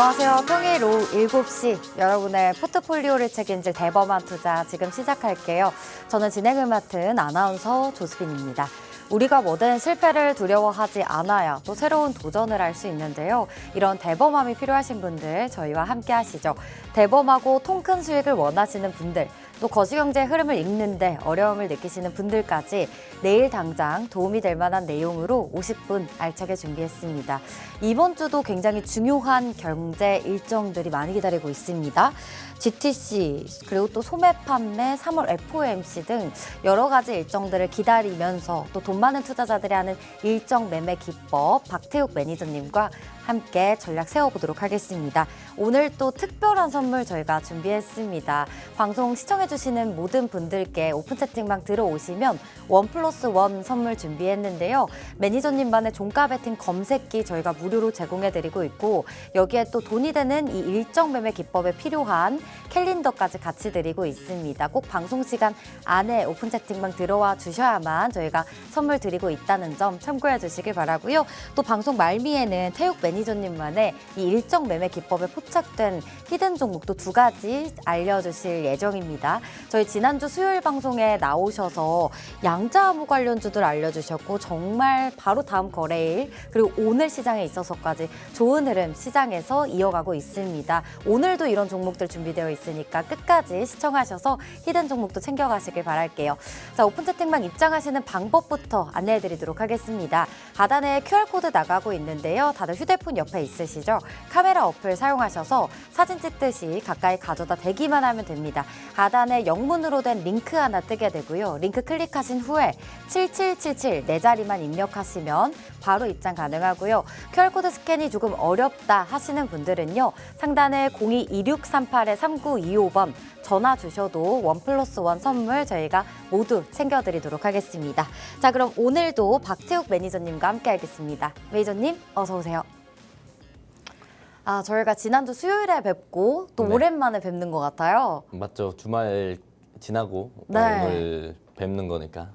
안녕하세요. 평일 오후 7시 여러분의 포트폴리오를 책임질 대범한 투자 지금 시작할게요. 저는 진행을 맡은 아나운서 조수빈입니다. 우리가 뭐든 실패를 두려워하지 않아야 또 새로운 도전을 할 수 있는데요. 이런 대범함이 필요하신 분들 저희와 함께 하시죠. 대범하고 통 큰 수익을 원하시는 분들, 또 거시경제의 흐름을 읽는데 어려움을 느끼시는 분들까지 내일 당장 도움이 될 만한 내용으로 50분 알차게 준비했습니다. 이번 주도 굉장히 중요한 경제 일정들이 많이 기다리고 있습니다. GTC, 그리고 또 소매 판매, 3월 FOMC 등 여러 가지 일정들을 기다리면서 또 돈 많은 투자자들이 하는 일정 매매 기법 박태욱 매니저님과 함께 전략 세워보도록 하겠습니다. 오늘 또 특별한 선물 저희가 준비했습니다. 방송 시청해주시는 모든 분들께 오픈 채팅방 들어오시면 1+1 선물 준비했는데요. 매니저님만의 종가 베팅 검색기 저희가 무료로 제공해드리고 있고 여기에 또 돈이 되는 이 일정 매매 기법에 필요한 캘린더까지 같이 드리고 있습니다. 꼭 방송 시간 안에 오픈 채팅방 들어와 주셔야만 저희가 선물 드리고 있다는 점 참고해 주시길 바라고요. 또 방송 말미에는 태욱 매니저님만의 이 일정 매매 기법에 포착된 히든 종목도 2가지 알려주실 예정입니다. 저희 지난주 수요일 방송에 나오셔서 양자암호 관련주들 알려주셨고 정말 바로 다음 거래일 그리고 오늘 시장에 있어서까지 좋은 흐름 시장에서 이어가고 있습니다. 오늘도 이런 종목들 준비되어 있으니까 끝까지 시청하셔서 히든 종목도 챙겨가시길 바랄게요. 자, 오픈 채팅방 입장하시는 방법부터 안내해드리도록 하겠습니다. 하단에 QR코드 나가고 있는데요. 다들 휴대폰 옆에 있으시죠? 카메라 어플 사용하셔서 사진 찍듯이 가까이 가져다 대기만 하면 됩니다. 하단에 영문으로 된 링크 하나 뜨게 되고요. 링크 클릭하신 후에 7777 네 자리만 입력하시면 바로 입장 가능하고요. QR코드 스캔이 조금 어렵다 하시는 분들은요. 상단에 02-2638-3925번 전화 주셔도 1+1 선물 저희가 모두 챙겨드리도록 하겠습니다. 자, 그럼 오늘도 박태욱 매니저님과 함께 하겠습니다. 매니저님 어서 오세요. 저희가 지난주 수요일에 뵙고 또 네. 오랜만에 뵙는 것 같아요. 맞죠. 주말 지나고 네. 오늘 뵙는 거니까.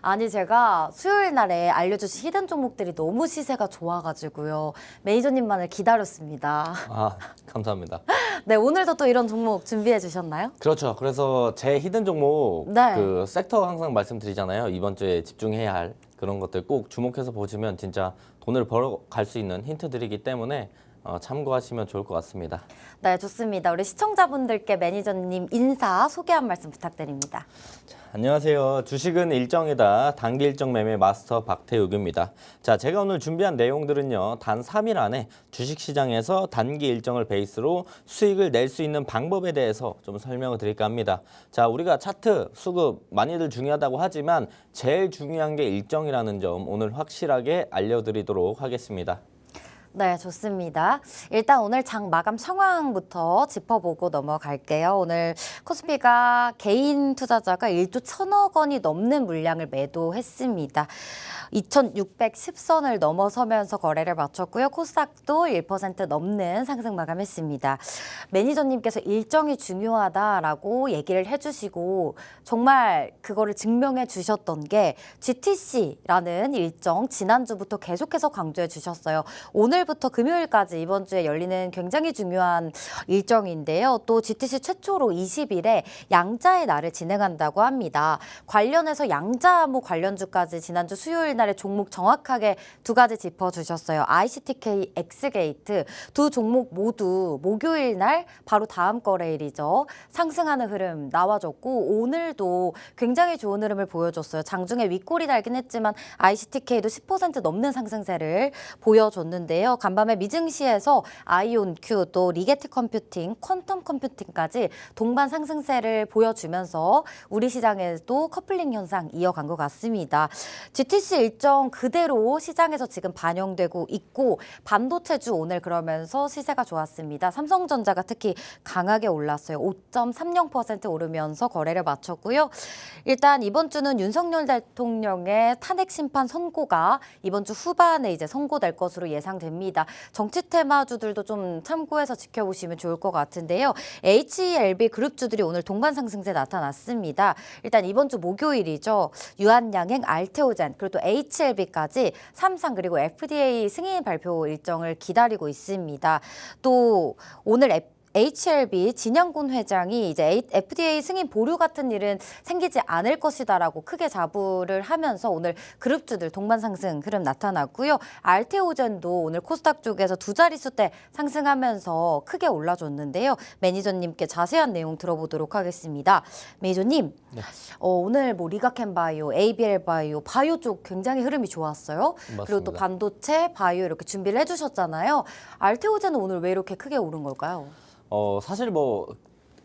아니 제가 수요일 날에 알려주신 히든 종목들이 너무 시세가 좋아가지고요. 매니저님만을 기다렸습니다. 감사합니다. 네, 오늘도 또 이런 종목 준비해 주셨나요? 그렇죠. 그래서 제 히든 종목 네. 그 섹터 항상 말씀드리잖아요. 이번 주에 집중해야 할 그런 것들 꼭 주목해서 보시면 진짜 돈을 벌어 갈 수 있는 힌트들이기 때문에 참고하시면 좋을 것 같습니다. 네, 좋습니다. 우리 시청자분들께 매니저님 인사 소개 한 말씀 부탁드립니다. 안녕하세요. 주식은 일정이다. 단기 일정 매매 마스터 박태욱입니다. 자, 제가 오늘 준비한 내용들은요. 단 3일 안에 주식시장에서 단기 일정을 베이스로 수익을 낼 수 있는 방법에 대해서 좀 설명을 드릴까 합니다. 자, 우리가 차트, 수급 많이들 중요하다고 하지만 제일 중요한 게 일정이라는 점 오늘 확실하게 알려드리도록 하겠습니다. 네, 좋습니다. 일단 오늘 장 마감 상황부터 짚어보고 넘어갈게요. 오늘 코스피가 개인 투자자가 1조 1,000억 원이 넘는 물량을 매도했습니다. 2,610선을 넘어서면서 거래를 마쳤고요. 코스닥도 1% 넘는 상승 마감했습니다. 매니저님께서 일정이 중요하다라고 얘기를 해주시고 정말 그거를 증명해 주셨던 게 GTC라는 일정 지난주부터 계속해서 강조해 주셨어요. 오늘부터 금요일까지 이번 주에 열리는 굉장히 중요한 일정인데요. 또 GTC 최초로 20일에 양자의 날을 진행한다고 합니다. 관련해서 양자암호 관련주까지 지난주 수요일 날에 종목 정확하게 2가지 짚어주셨어요. ICTK, X게이트 두 종목 모두 목요일 날 바로 다음 거래일이죠. 상승하는 흐름 나와줬고 오늘도 굉장히 좋은 흐름을 보여줬어요. 장중에 윗골이 달긴 했지만 ICTK도 10% 넘는 상승세를 보여줬는데요. 간밤에 미증시에서 아이온큐 또 리게트 컴퓨팅, 퀀텀 컴퓨팅까지 동반 상승세를 보여주면서 우리 시장에도 커플링 현상 이어간 것 같습니다. GTC 일정 그대로 시장에서 지금 반영되고 있고 반도체주 오늘 그러면서 시세가 좋았습니다. 삼성전자가 특히 강하게 올랐어요. 5.30% 오르면서 거래를 마쳤고요. 일단 이번 주는 윤석열 대통령의 탄핵 심판 선고가 이번 주 후반에 이제 선고될 것으로 예상됩니다. 정치 테마주들도 좀 참고해서 지켜보시면 좋을 것 같은데요. HLB 그룹주들이 오늘 동반 상승세 나타났습니다. 일단 이번 주 목요일이죠. 유한양행, 알테오젠 그리고 또 HLB까지 삼성 그리고 FDA 승인 발표 일정을 기다리고 있습니다. 또 오늘 HLB 진영군 회장이 이제 FDA 승인 보류 같은 일은 생기지 않을 것이다라고 크게 자부를 하면서 오늘 그룹주들 동반 상승 흐름 나타났고요. 알테오젠도 오늘 코스닥 쪽에서 두 자릿수대 상승하면서 크게 올라줬는데요. 매니저님께 자세한 내용 들어보도록 하겠습니다. 매니저님, 네. 오늘 뭐 리가캔바이오, ABL 바이오, 바이오 쪽 굉장히 흐름이 좋았어요. 맞습니다. 그리고 또 반도체, 바이오 이렇게 준비를 해주셨잖아요. 알테오젠은 오늘 왜 이렇게 크게 오른 걸까요? 사실 뭐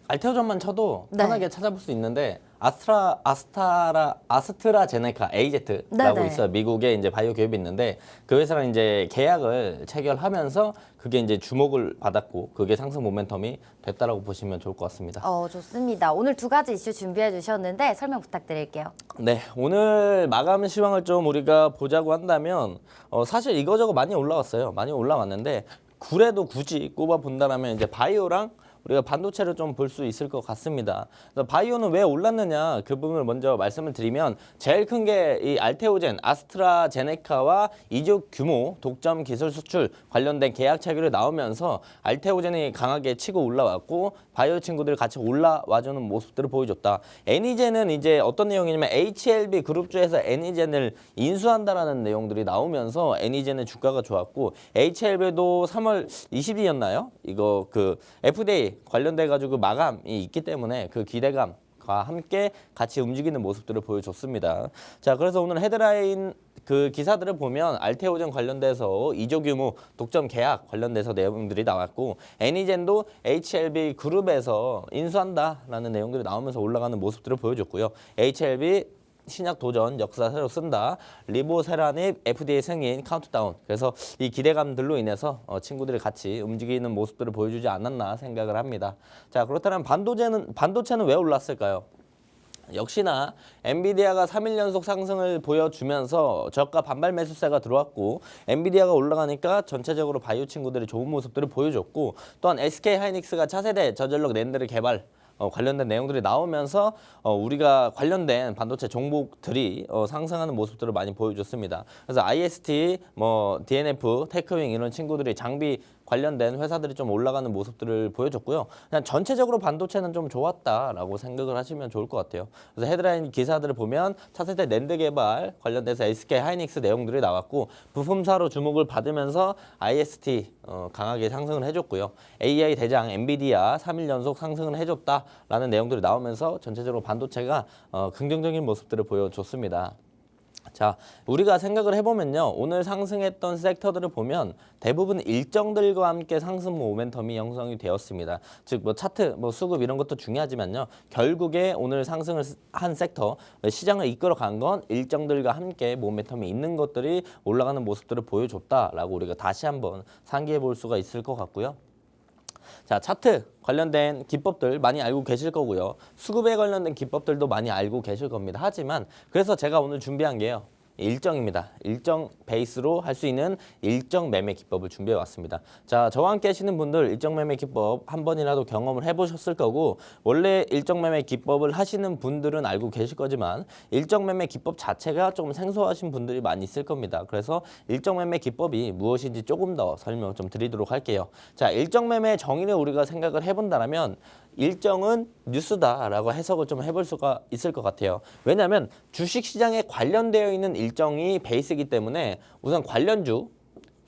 알테오전만 쳐도 네. 편하게 찾아볼 수 있는데 아스트라제네카 AZ라고 네네. 있어요. 미국의 이제 바이오 기업이 있는데 그 회사랑 이제 계약을 체결하면서 그게 이제 주목을 받았고 그게 상승 모멘텀이 됐다라고 보시면 좋을 것 같습니다. 좋습니다. 오늘 두 가지 이슈 준비해 주셨는데 설명 부탁드릴게요. 네, 오늘 마감 시황을 좀 우리가 보자고 한다면 사실 이거저거 많이 올라왔어요. 많이 올라왔는데 그래도 굳이 꼽아 본다라면 이제 바이오랑 우리가 반도체를 좀 볼 수 있을 것 같습니다. 그래서 바이오는 왜 올랐느냐 그 부분을 먼저 말씀을 드리면 제일 큰 게 이 알테오젠, 아스트라제네카와 2조 규모 독점 기술 수출 관련된 계약 체결이 나오면서 알테오젠이 강하게 치고 올라왔고 바이오 친구들이 같이 올라와주는 모습들을 보여줬다. 애니젠은 이제 어떤 내용이냐면 HLB 그룹주에서 애니젠을 인수한다라는 내용들이 나오면서 애니젠의 주가가 좋았고 HLB도 3월 20일이었나요? 이거 그 FDA 관련돼 가지고 마감이 있기 때문에 그 기대감과 함께 같이 움직이는 모습들을 보여줬습니다. 자, 그래서 오늘 헤드라인 그 기사들을 보면 알테오젠 관련돼서 2조 규모 독점 계약 관련돼서 내용들이 나왔고 애니젠도 HLB 그룹에서 인수한다라는 내용들이 나오면서 올라가는 모습들을 보여줬고요. HLB 신약 도전 역사 새로 쓴다. 리보세라닙 FDA 승인 카운트다운. 그래서 이 기대감들로 인해서 친구들이 같이 움직이는 모습들을 보여주지 않았나 생각을 합니다. 자, 그렇다면 반도체는 왜 올랐을까요? 역시나 엔비디아가 3일 연속 상승을 보여주면서 저가 반발 매수세가 들어왔고 엔비디아가 올라가니까 전체적으로 바이오 친구들이 좋은 모습들을 보여줬고 또한 SK하이닉스가 차세대 저전력 낸드를 개발 관련된 내용들이 나오면서 우리가 관련된 반도체 종목들이 상승하는 모습들을 많이 보여줬습니다. 그래서 IST, DNF, 테크윙 이런 친구들이 장비 관련된 회사들이 좀 올라가는 모습들을 보여줬고요. 그냥 전체적으로 반도체는 좀 좋았다라고 생각을 하시면 좋을 것 같아요. 그래서 헤드라인 기사들을 보면 차세대 낸드 개발 관련돼서 SK 하이닉스 내용들이 나왔고 부품사로 주목을 받으면서 IST 강하게 상승을 해줬고요. AI 대장 엔비디아 3일 연속 상승을 해줬다라는 내용들이 나오면서 전체적으로 반도체가 긍정적인 모습들을 보여줬습니다. 자, 우리가 생각을 해보면요. 오늘 상승했던 섹터들을 보면 대부분 일정들과 함께 상승 모멘텀이 형성이 되었습니다. 즉, 차트, 수급 이런 것도 중요하지만요. 결국에 오늘 상승을 한 섹터, 시장을 이끌어간 건 일정들과 함께 모멘텀이 있는 것들이 올라가는 모습들을 보여줬다라고 우리가 다시 한번 상기해 볼 수가 있을 것 같고요. 자, 차트 관련된 기법들 많이 알고 계실 거고요. 수급에 관련된 기법들도 많이 알고 계실 겁니다. 하지만 그래서 제가 오늘 준비한 게요. 일정입니다. 일정 베이스로 할 수 있는 일정 매매 기법을 준비해 왔습니다. 자, 저와 함께 하시는 분들 일정 매매 기법 한 번이라도 경험을 해보셨을 거고 원래 일정 매매 기법을 하시는 분들은 알고 계실 거지만 일정 매매 기법 자체가 조금 생소하신 분들이 많이 있을 겁니다. 그래서 일정 매매 기법이 무엇인지 조금 더 설명 좀 드리도록 할게요. 자, 일정 매매 정의를 우리가 생각을 해본다면 일정은 뉴스다라고 해석을 좀 해볼 수가 있을 것 같아요. 왜냐하면 주식시장에 관련되어 있는 일정이 베이스이기 때문에 우선 관련주,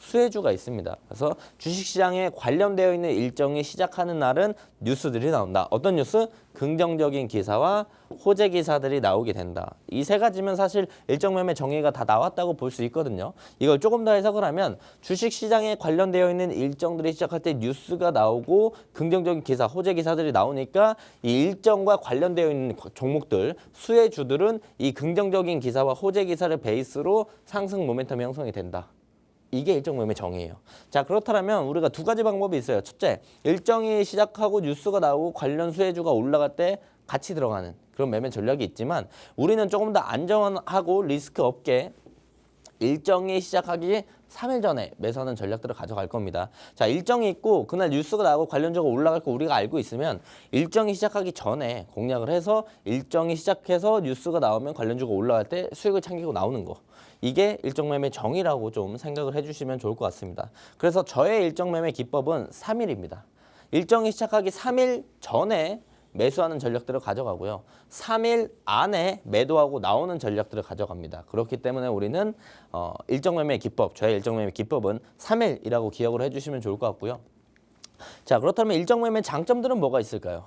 수혜주가 있습니다. 그래서 주식시장에 관련되어 있는 일정이 시작하는 날은 뉴스들이 나온다. 어떤 뉴스? 긍정적인 기사와 호재 기사들이 나오게 된다. 이 세 가지면 사실 일정 매매 정의가 다 나왔다고 볼 수 있거든요. 이걸 조금 더 해석을 하면 주식시장에 관련되어 있는 일정들이 시작할 때 뉴스가 나오고 긍정적인 기사, 호재 기사들이 나오니까 이 일정과 관련되어 있는 종목들, 수혜주들은 이 긍정적인 기사와 호재 기사를 베이스로 상승 모멘텀이 형성이 된다. 이게 일정 매매 정의예요. 자, 그렇다면 우리가 두 가지 방법이 있어요. 첫째, 일정이 시작하고 뉴스가 나오고 관련 수혜주가 올라갈 때 같이 들어가는 그런 매매 전략이 있지만 우리는 조금 더 안전하고 리스크 없게 일정이 시작하기 3일 전에 매수하는 전략들을 가져갈 겁니다. 자, 일정이 있고 그날 뉴스가 나오고 관련주가 올라갈 거 우리가 알고 있으면 일정이 시작하기 전에 공략을 해서 일정이 시작해서 뉴스가 나오면 관련주가 올라갈 때 수익을 챙기고 나오는 거. 이게 일정매매 정의라고 좀 생각을 해주시면 좋을 것 같습니다. 그래서 저의 일정매매 기법은 3일입니다. 일정이 시작하기 3일 전에 매수하는 전략들을 가져가고요. 3일 안에 매도하고 나오는 전략들을 가져갑니다. 그렇기 때문에 우리는 일정매매 기법, 저의 일정매매 기법은 3일이라고 기억을 해주시면 좋을 것 같고요. 자, 그렇다면 일정매매 장점들은 뭐가 있을까요?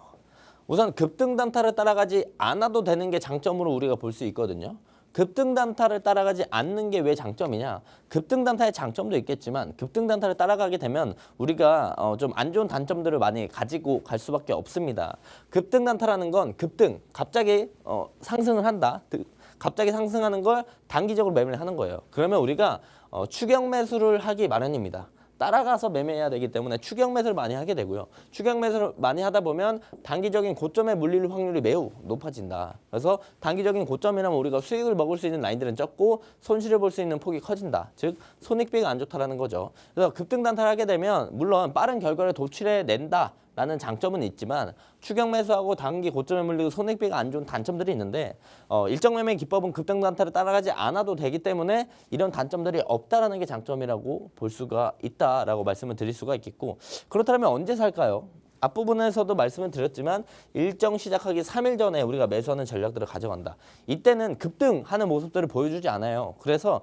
우선 급등 단타를 따라가지 않아도 되는 게 장점으로 우리가 볼 수 있거든요. 급등 단타를 따라가지 않는 게 왜 장점이냐? 급등 단타의 장점도 있겠지만 급등 단타를 따라가게 되면 우리가 좀 안 좋은 단점들을 많이 가지고 갈 수밖에 없습니다. 급등 단타라는 건 급등, 갑자기 상승을 한다. 갑자기 상승하는 걸 단기적으로 매매를 하는 거예요. 그러면 우리가 추격 매수를 하기 마련입니다. 따라가서 매매해야 되기 때문에 추격 매수를 많이 하게 되고요. 추격 매수를 많이 하다 보면 단기적인 고점에 물릴 확률이 매우 높아진다. 그래서 단기적인 고점이라면 우리가 수익을 먹을 수 있는 라인들은 적고 손실을 볼 수 있는 폭이 커진다. 즉 손익비가 안 좋다라는 거죠. 그래서 급등 단타를 하게 되면 물론 빠른 결과를 도출해낸다. 라는 장점은 있지만 추격 매수하고 단기 고점에 물리고 손익비가 안 좋은 단점들이 있는데 일정 매매 기법은 급등 단타를 따라가지 않아도 되기 때문에 이런 단점들이 없다라는 게 장점이라고 볼 수가 있다라고 말씀을 드릴 수가 있겠고, 그렇다면 언제 살까요? 앞부분에서도 말씀을 드렸지만 일정 시작하기 3일 전에 우리가 매수하는 전략들을 가져간다. 이때는 급등하는 모습들을 보여주지 않아요. 그래서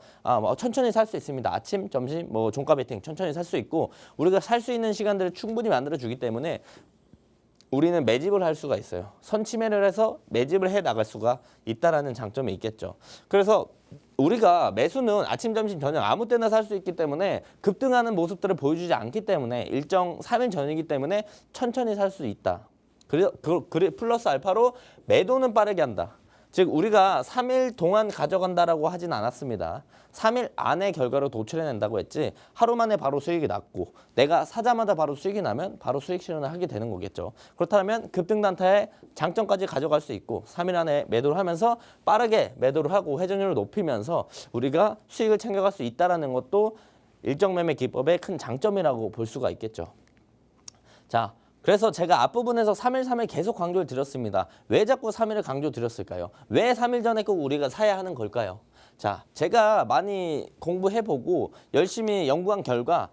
천천히 살 수 있습니다. 아침, 점심, 종가 베팅 천천히 살 수 있고 우리가 살 수 있는 시간들을 충분히 만들어주기 때문에 우리는 매집을 할 수가 있어요. 선침해를 해서 매집을 해 나갈 수가 있다라는 장점이 있겠죠. 그래서 우리가 매수는 아침, 점심, 저녁 아무 때나 살 수 있기 때문에 급등하는 모습들을 보여주지 않기 때문에 일정 3일 전이기 때문에 천천히 살 수 있다. 플러스 알파로 매도는 빠르게 한다. 즉 우리가 3일 동안 가져간다라고 하진 않았습니다. 3일 안에 결과를 도출해낸다고 했지 하루 만에 바로 수익이 났고 내가 사자마자 바로 수익이 나면 바로 수익 실현을 하게 되는 거겠죠. 그렇다면 급등 단타의 장점까지 가져갈 수 있고 3일 안에 매도를 하면서 빠르게 매도를 하고 회전율을 높이면서 우리가 수익을 챙겨갈 수 있다는 것도 일정 매매 기법의 큰 장점이라고 볼 수가 있겠죠. 자, 그래서 제가 앞부분에서 3일 계속 강조를 드렸습니다. 왜 자꾸 3일을 강조 드렸을까요? 왜 3일 전에 꼭 우리가 사야 하는 걸까요? 자, 제가 많이 공부해보고 열심히 연구한 결과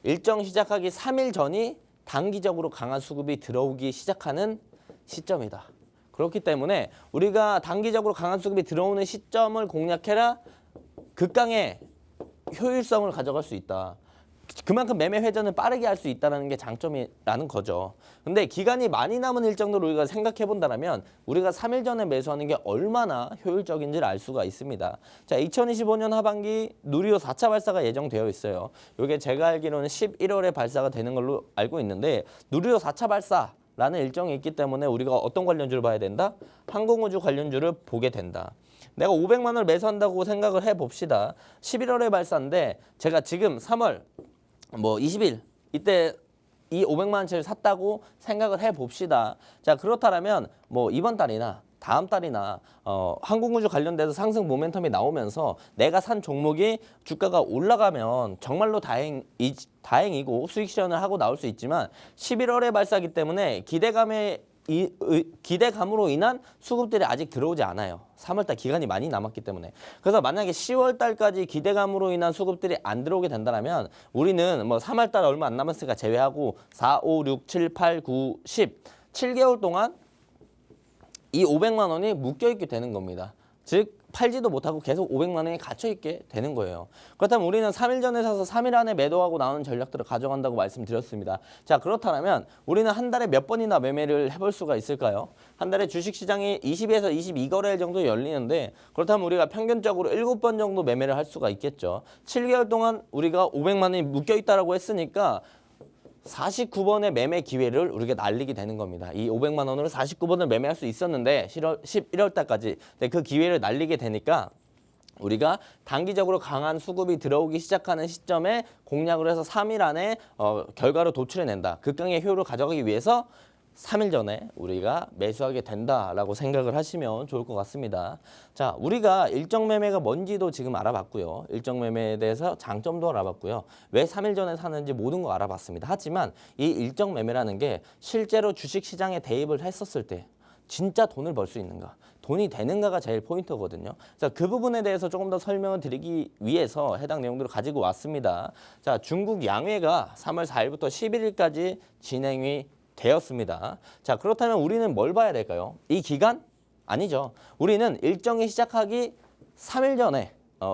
일정 시작하기 3일 전이 단기적으로 강한 수급이 들어오기 시작하는 시점이다. 그렇기 때문에 우리가 단기적으로 강한 수급이 들어오는 시점을 공략해라 극강의 효율성을 가져갈 수 있다. 그만큼 매매 회전을 빠르게 할 수 있다는 게 장점이라는 거죠. 근데 기간이 많이 남은 일정도로 우리가 생각해 본다면 우리가 3일 전에 매수하는 게 얼마나 효율적인지를 알 수가 있습니다. 자, 2025년 하반기 누리호 4차 발사가 예정되어 있어요. 이게 제가 알기로는 11월에 발사가 되는 걸로 알고 있는데 누리호 4차 발사라는 일정이 있기 때문에 우리가 어떤 관련주를 봐야 된다? 항공우주 관련주를 보게 된다. 내가 500만 원을 매수한다고 생각을 해봅시다. 11월에 발사인데 제가 지금 3월 20일 이때 이 500만 원치를 샀다고 생각을 해봅시다. 자, 그렇다면 이번 달이나 다음 달이나 항공우주 관련돼서 상승 모멘텀이 나오면서 내가 산 종목이 주가가 올라가면 정말로 다행이고 수익 실현을 하고 나올 수 있지만 11월에 발사하기 때문에 기대감으로 인한 수급들이 아직 들어오지 않아요. 3월달 기간이 많이 남았기 때문에. 그래서 만약에 10월달까지 기대감으로 인한 수급들이 안 들어오게 된다면 우리는 3월달 얼마 안 남았으니까 제외하고 4, 5, 6, 7, 8, 9, 10 7개월 동안 이 500만 원이 묶여있게 되는 겁니다. 즉 팔지도 못하고 계속 500만 원이 갇혀있게 되는 거예요. 그렇다면 우리는 3일 전에 사서 3일 안에 매도하고 나오는 전략들을 가져간다고 말씀드렸습니다. 자, 그렇다면 우리는 한 달에 몇 번이나 매매를 해볼 수가 있을까요? 한 달에 주식시장이 20에서 22거래일 정도 열리는데 그렇다면 우리가 평균적으로 7번 정도 매매를 할 수가 있겠죠. 7개월 동안 우리가 500만 원이 묶여있다라고 했으니까 49번의 매매 기회를 우리가 날리게 되는 겁니다. 이 500만 원으로 49번을 매매할 수 있었는데 11월 달까지 그 기회를 날리게 되니까 우리가 단기적으로 강한 수급이 들어오기 시작하는 시점에 공략을 해서 3일 안에 결과를 도출해낸다. 극강의 효율을 가져가기 위해서 3일 전에 우리가 매수하게 된다라고 생각을 하시면 좋을 것 같습니다. 자, 우리가 일정 매매가 뭔지도 지금 알아봤고요. 일정 매매에 대해서 장점도 알아봤고요. 왜 3일 전에 사는지 모든 거 알아봤습니다. 하지만 이 일정 매매라는 게 실제로 주식시장에 대입을 했었을 때 진짜 돈을 벌 수 있는가, 돈이 되는가가 제일 포인트거든요. 자, 그 부분에 대해서 조금 더 설명을 드리기 위해서 해당 내용들을 가지고 왔습니다. 자, 중국 양회가 3월 4일부터 11일까지 진행이 되었습니다. 자, 그렇다면 우리는 뭘 봐야 될까요? 이 기간? 아니죠. 우리는 일정이 시작하기 3일 전에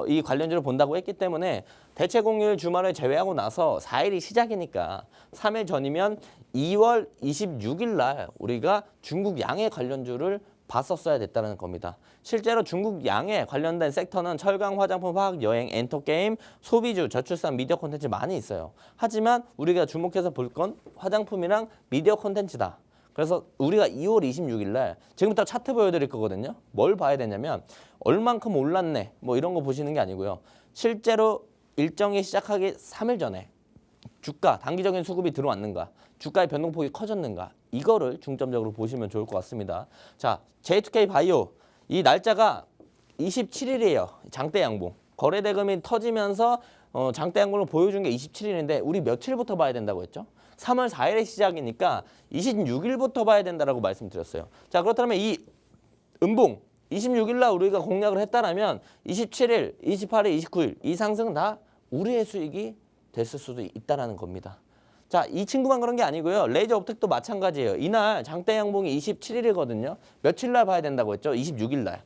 이 관련주를 본다고 했기 때문에 대체 공휴일 주말을 제외하고 나서 4일이 시작이니까 3일 전이면 2월 26일 날 우리가 중국 양해 관련주를 봤었어야 됐다는 겁니다. 실제로 중국 양해 관련된 섹터는 철강, 화장품, 화학, 여행, 엔터게임, 소비주, 저출산, 미디어 콘텐츠 많이 있어요. 하지만 우리가 주목해서 볼 건 화장품이랑 미디어 콘텐츠다. 그래서 우리가 2월 26일 날 지금부터 차트 보여드릴 거거든요. 뭘 봐야 되냐면 얼만큼 올랐네 뭐 이런 거 보시는 게 아니고요. 실제로 일정이 시작하기 3일 전에 주가, 단기적인 수급이 들어왔는가, 주가의 변동폭이 커졌는가, 이거를 중점적으로 보시면 좋을 것 같습니다. 자, J2K 바이오 이 날짜가 27일이에요. 장대 양봉. 거래 대금이 터지면서 장대 양봉을 보여준 게 27일인데 우리 며칠부터 봐야 된다고 했죠? 3월 4일에 시작이니까 26일부터 봐야 된다라고 말씀드렸어요. 자, 그렇다면 이 음봉 26일 날 우리가 공략을 했다라면 27일, 28일, 29일 이 상승은 다 우리의 수익이 됐을 수도 있다라는 겁니다. 자, 이 친구만 그런 게 아니고요. 레이저 업텍도 마찬가지예요. 이날 장대 양봉이 27일이거든요. 며칠 날 봐야 된다고 했죠? 26일 날.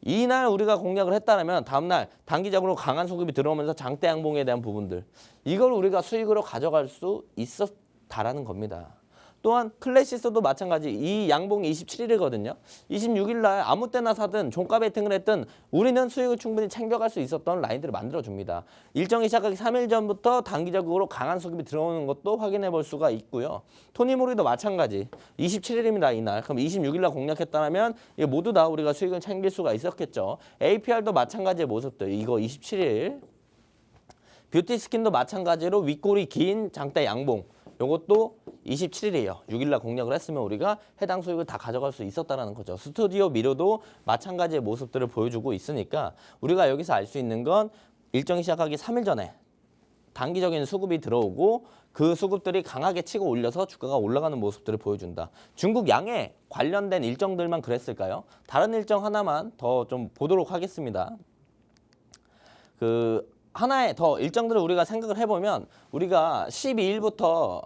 이날 우리가 공략을 했다면 다음 날 단기적으로 강한 수급이 들어오면서 장대 양봉에 대한 부분들 이걸 우리가 수익으로 가져갈 수 있었다라는 겁니다. 또한 클래시스도 마찬가지. 이 양봉이 27일이거든요. 26일 날 아무 때나 사든 종가 베팅을 했든 우리는 수익을 충분히 챙겨갈 수 있었던 라인들을 만들어줍니다. 일정이 시작하기 3일 전부터 단기적으로 강한 수급이 들어오는 것도 확인해 볼 수가 있고요. 토니모리도 마찬가지. 27일입니다. 이날. 그럼 26일 날 공략했다면 이게 모두 다 우리가 수익을 챙길 수가 있었겠죠. APR도 마찬가지의 모습들. 이거 27일. 뷰티 스킨도 마찬가지로 윗골이 긴 장대 양봉. 요것도 27일이에요. 6일날 공략을 했으면 우리가 해당 수익을 다 가져갈 수 있었다는 거죠. 스튜디오 미러도 마찬가지의 모습들을 보여주고 있으니까 우리가 여기서 알 수 있는 건 일정이 시작하기 3일 전에 단기적인 수급이 들어오고 그 수급들이 강하게 치고 올려서 주가가 올라가는 모습들을 보여준다. 중국 양해 관련된 일정들만 그랬을까요? 다른 일정 하나만 더 좀 보도록 하겠습니다. 하나의 더 일정들을 우리가 생각을 해보면 우리가 12일부터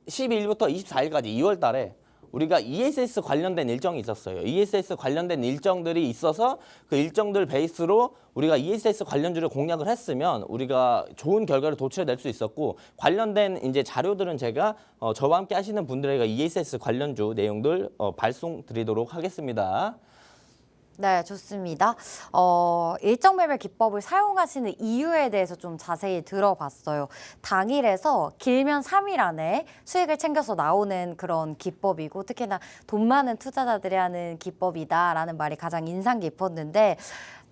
24일까지 2월 달에 우리가 ESS 관련된 일정이 있었어요. ESS 관련된 일정들이 있어서 그 일정들 베이스로 우리가 ESS 관련주를 공략을 했으면 우리가 좋은 결과를 도출해낼 수 있었고 관련된 이제 자료들은 제가 저와 함께 하시는 분들에게 ESS 관련주 내용들 발송 드리도록 하겠습니다. 네, 좋습니다. 일정 매매 기법을 사용하시는 이유에 대해서 좀 자세히 들어봤어요. 당일에서 길면 3일 안에 수익을 챙겨서 나오는 그런 기법이고 특히나 돈 많은 투자자들이 하는 기법이다라는 말이 가장 인상 깊었는데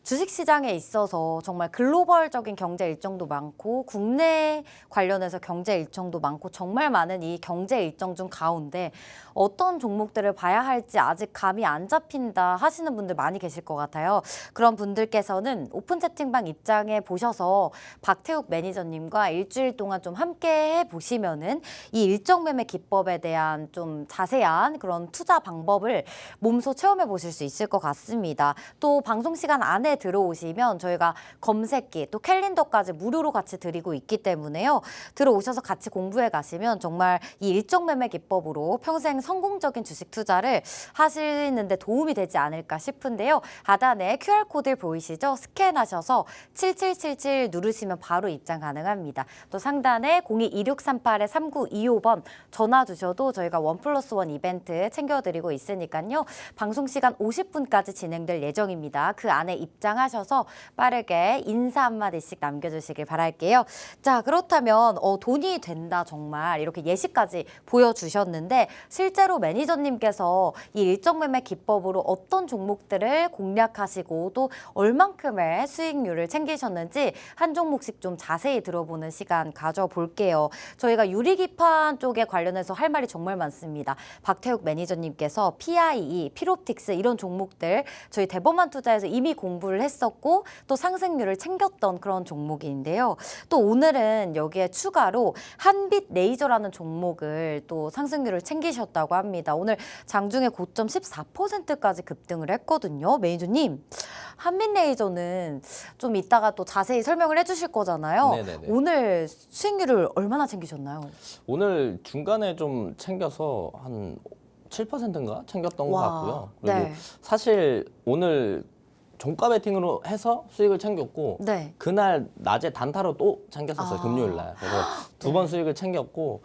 주식시장에 있어서 정말 글로벌적인 경제 일정도 많고 국내 관련해서 경제 일정도 많고 정말 많은 이 경제 일정 중 가운데 어떤 종목들을 봐야 할지 아직 감이 안 잡힌다 하시는 분들 많이 계실 것 같아요. 그런 분들께서는 오픈 채팅방 입장에 보셔서 박태욱 매니저님과 일주일 동안 좀 함께 해보시면은 이 일정 매매 기법에 대한 좀 자세한 그런 투자 방법을 몸소 체험해 보실 수 있을 것 같습니다. 또 방송 시간 안에 들어오시면 저희가 검색기 또 캘린더까지 무료로 같이 드리고 있기 때문에요. 들어오셔서 같이 공부해 가시면 정말 이 일정 매매 기법으로 평생 성공적인 주식 투자를 하시는데 도움이 되지 않을까 싶은데요. 하단에 QR코드 보이시죠? 스캔하셔서 7777 누르시면 바로 입장 가능합니다. 또 상단에 02-2638-3925번 전화 주셔도 저희가 1+1 이벤트 챙겨드리고 있으니까요. 방송 시간 50분까지 진행될 예정입니다. 그 안에 입장 입장하셔서 빠르게 인사 한마디씩 남겨주시길 바랄게요. 자, 그렇다면 돈이 된다 정말 이렇게 예시까지 보여주셨는데 실제로 매니저님께서 이 일정 매매 기법으로 어떤 종목들을 공략하시고 또 얼만큼의 수익률을 챙기셨는지 한 종목씩 좀 자세히 들어보는 시간 가져볼게요. 저희가 유리기판 쪽에 관련해서 할 말이 정말 많습니다. 박태욱 매니저님께서 PIE, 피롭틱스 이런 종목들 저희 대범한 투자에서 이미 공부를 했었고 또 상승률을 챙겼던 그런 종목인데요. 또 오늘은 여기에 추가로 한빛 레이저라는 종목을 또 상승률을 챙기셨다고 합니다. 오늘 장중에 고점 14%까지 급등을 했거든요. 매니저님, 한빛 레이저는 좀 이따가 또 자세히 설명을 해주실 거잖아요. 네네네. 오늘 수익률을 얼마나 챙기셨나요? 오늘 중간에 좀 챙겨서 한 7%인가 챙겼던 것 와, 같고요. 그리고 네. 사실 오늘 종가 베팅으로 해서 수익을 챙겼고 네. 그날 낮에 단타로 또 챙겼었어요. 금요일 날. 그래서 두 번 수익을 챙겼고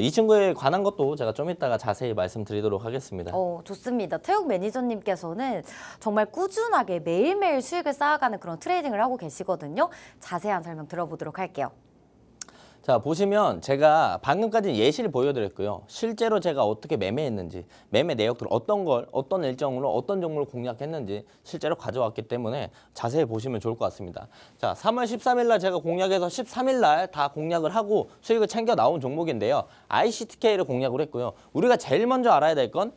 이 친구에 관한 것도 제가 좀 이따가 자세히 말씀드리도록 하겠습니다. 좋습니다. 태욱 매니저님께서는 정말 꾸준하게 매일매일 수익을 쌓아가는 그런 트레이딩을 하고 계시거든요. 자세한 설명 들어보도록 할게요. 자, 보시면 제가 방금까지 예시를 보여드렸고요. 실제로 제가 어떻게 매매했는지, 매매 내역들 어떤 일정으로 어떤 종목을 공략했는지 실제로 가져왔기 때문에 자세히 보시면 좋을 것 같습니다. 자, 3월 13일 날 제가 공략해서 13일 날 다 공략을 하고 수익을 챙겨 나온 종목인데요. ICTK를 공략을 했고요. 우리가 제일 먼저 알아야 될 건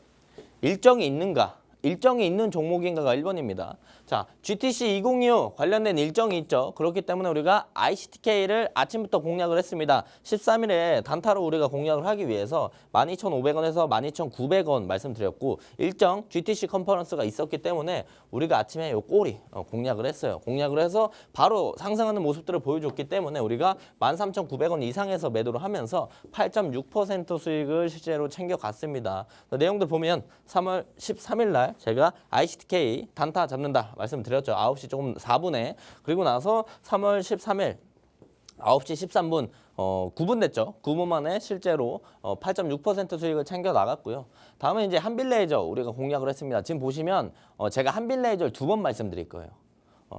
일정이 있는가? 일정이 있는 종목인가가 1번입니다. 자, GTC 2025 관련된 일정이 있죠. 그렇기 때문에 우리가 ICTK를 아침부터 공략을 했습니다. 13일에 단타로 우리가 공략을 하기 위해서 12,500원에서 12,900원 말씀드렸고 일정 GTC 컨퍼런스가 있었기 때문에 우리가 아침에 요 꼬리 공략을 했어요. 공략을 해서 바로 상승하는 모습들을 보여줬기 때문에 우리가 13,900원 이상에서 매도를 하면서 8.6% 수익을 실제로 챙겨갔습니다. 내용들 보면 3월 13일 날 제가 ICTK 단타 잡는다 말씀드렸죠. 9시 조금 4분에. 그리고 나서 3월 13일 9시 13분 9분 됐죠. 9분 만에 실제로 8.6% 수익을 챙겨 나갔고요. 다음은 이제 한빛레이저 우리가 공략을 했습니다. 지금 보시면 제가 한빛레이저를 2번 말씀드릴 거예요.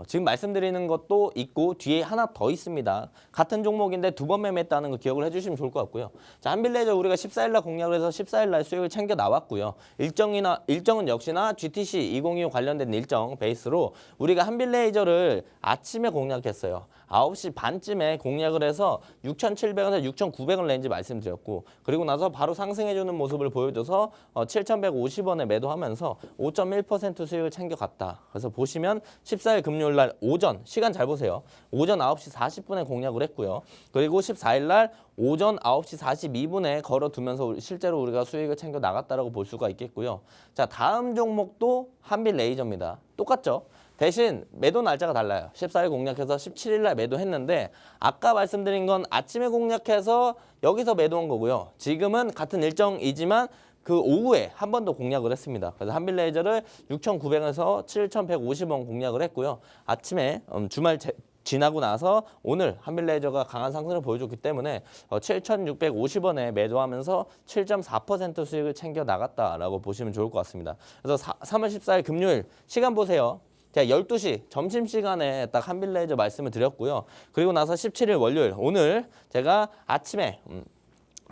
지금 말씀드리는 것도 있고 뒤에 하나 더 있습니다. 같은 종목인데 2번 매매했다는 거 기억을 해주시면 좋을 것 같고요. 자, 한빛레이저 우리가 14일날 공략을 해서 14일날 수익을 챙겨 나왔고요. 일정은 역시나 GTC 2025 관련된 일정 베이스로 우리가 한빛레이저를 아침에 공략했어요. 9시 반쯤에 공략을 해서 6,700원에서 6,900원 렌즈 말씀드렸고 그리고 나서 바로 상승해주는 모습을 보여줘서 7,150원에 매도하면서 5.1% 수익을 챙겨갔다. 그래서 보시면 14일 금요일 날 오전, 시간 잘 보세요. 오전 9시 40분에 공략을 했고요. 그리고 14일 날 오전 9시 42분에 걸어두면서 실제로 우리가 수익을 챙겨 나갔다라고 볼 수가 있겠고요. 자, 다음 종목도 한빛레이저입니다. 똑같죠? 대신 매도 날짜가 달라요. 14일 공략해서 17일 날 매도했는데 아까 말씀드린 건 아침에 공략해서 여기서 매도한 거고요. 지금은 같은 일정이지만 그 오후에 한 번 더 공략을 했습니다. 그래서 한빛레이저를 6,900원에서 7,150원 공략을 했고요. 아침에 주말 지나고 나서 오늘 한빛레이저가 강한 상승을 보여줬기 때문에 7,650원에 매도하면서 7.4% 수익을 챙겨 나갔다라고 보시면 좋을 것 같습니다. 그래서 3월 14일 금요일 시간 보세요. 제가 12시 점심시간에 딱 한빛레이저 말씀을 드렸고요. 그리고 나서 17일 월요일 오늘 제가 아침에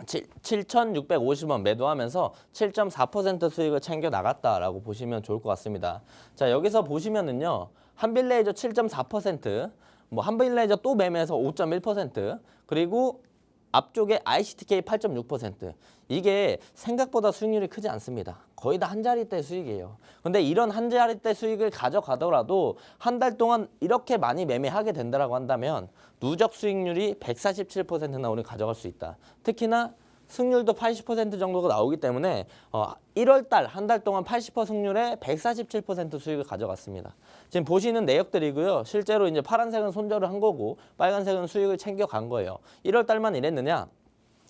7,650원 매도하면서 7.4% 수익을 챙겨 나갔다라고 보시면 좋을 것 같습니다. 자, 여기서 보시면은요. 한빛레이저 7.4%, 뭐 한빛레이저 또 매매해서 5.1%, 그리고 앞쪽에 ICTK 8.6%. 이게 생각보다 수익률이 크지 않습니다. 거의 다 한 자릿대 수익이에요. 근데 이런 한 자릿대 수익을 가져가더라도 한 달 동안 이렇게 많이 매매하게 된다고 한다면 누적 수익률이 147%나 우리 가져갈 수 있다. 특히나 승률도 80% 정도가 나오기 때문에 1월 달 한 달 동안 80% 승률에 147% 수익을 가져갔습니다. 지금 보시는 내역들이고요. 실제로 이제 파란색은 손절을 한 거고 빨간색은 수익을 챙겨간 거예요. 1월 달만 이랬느냐?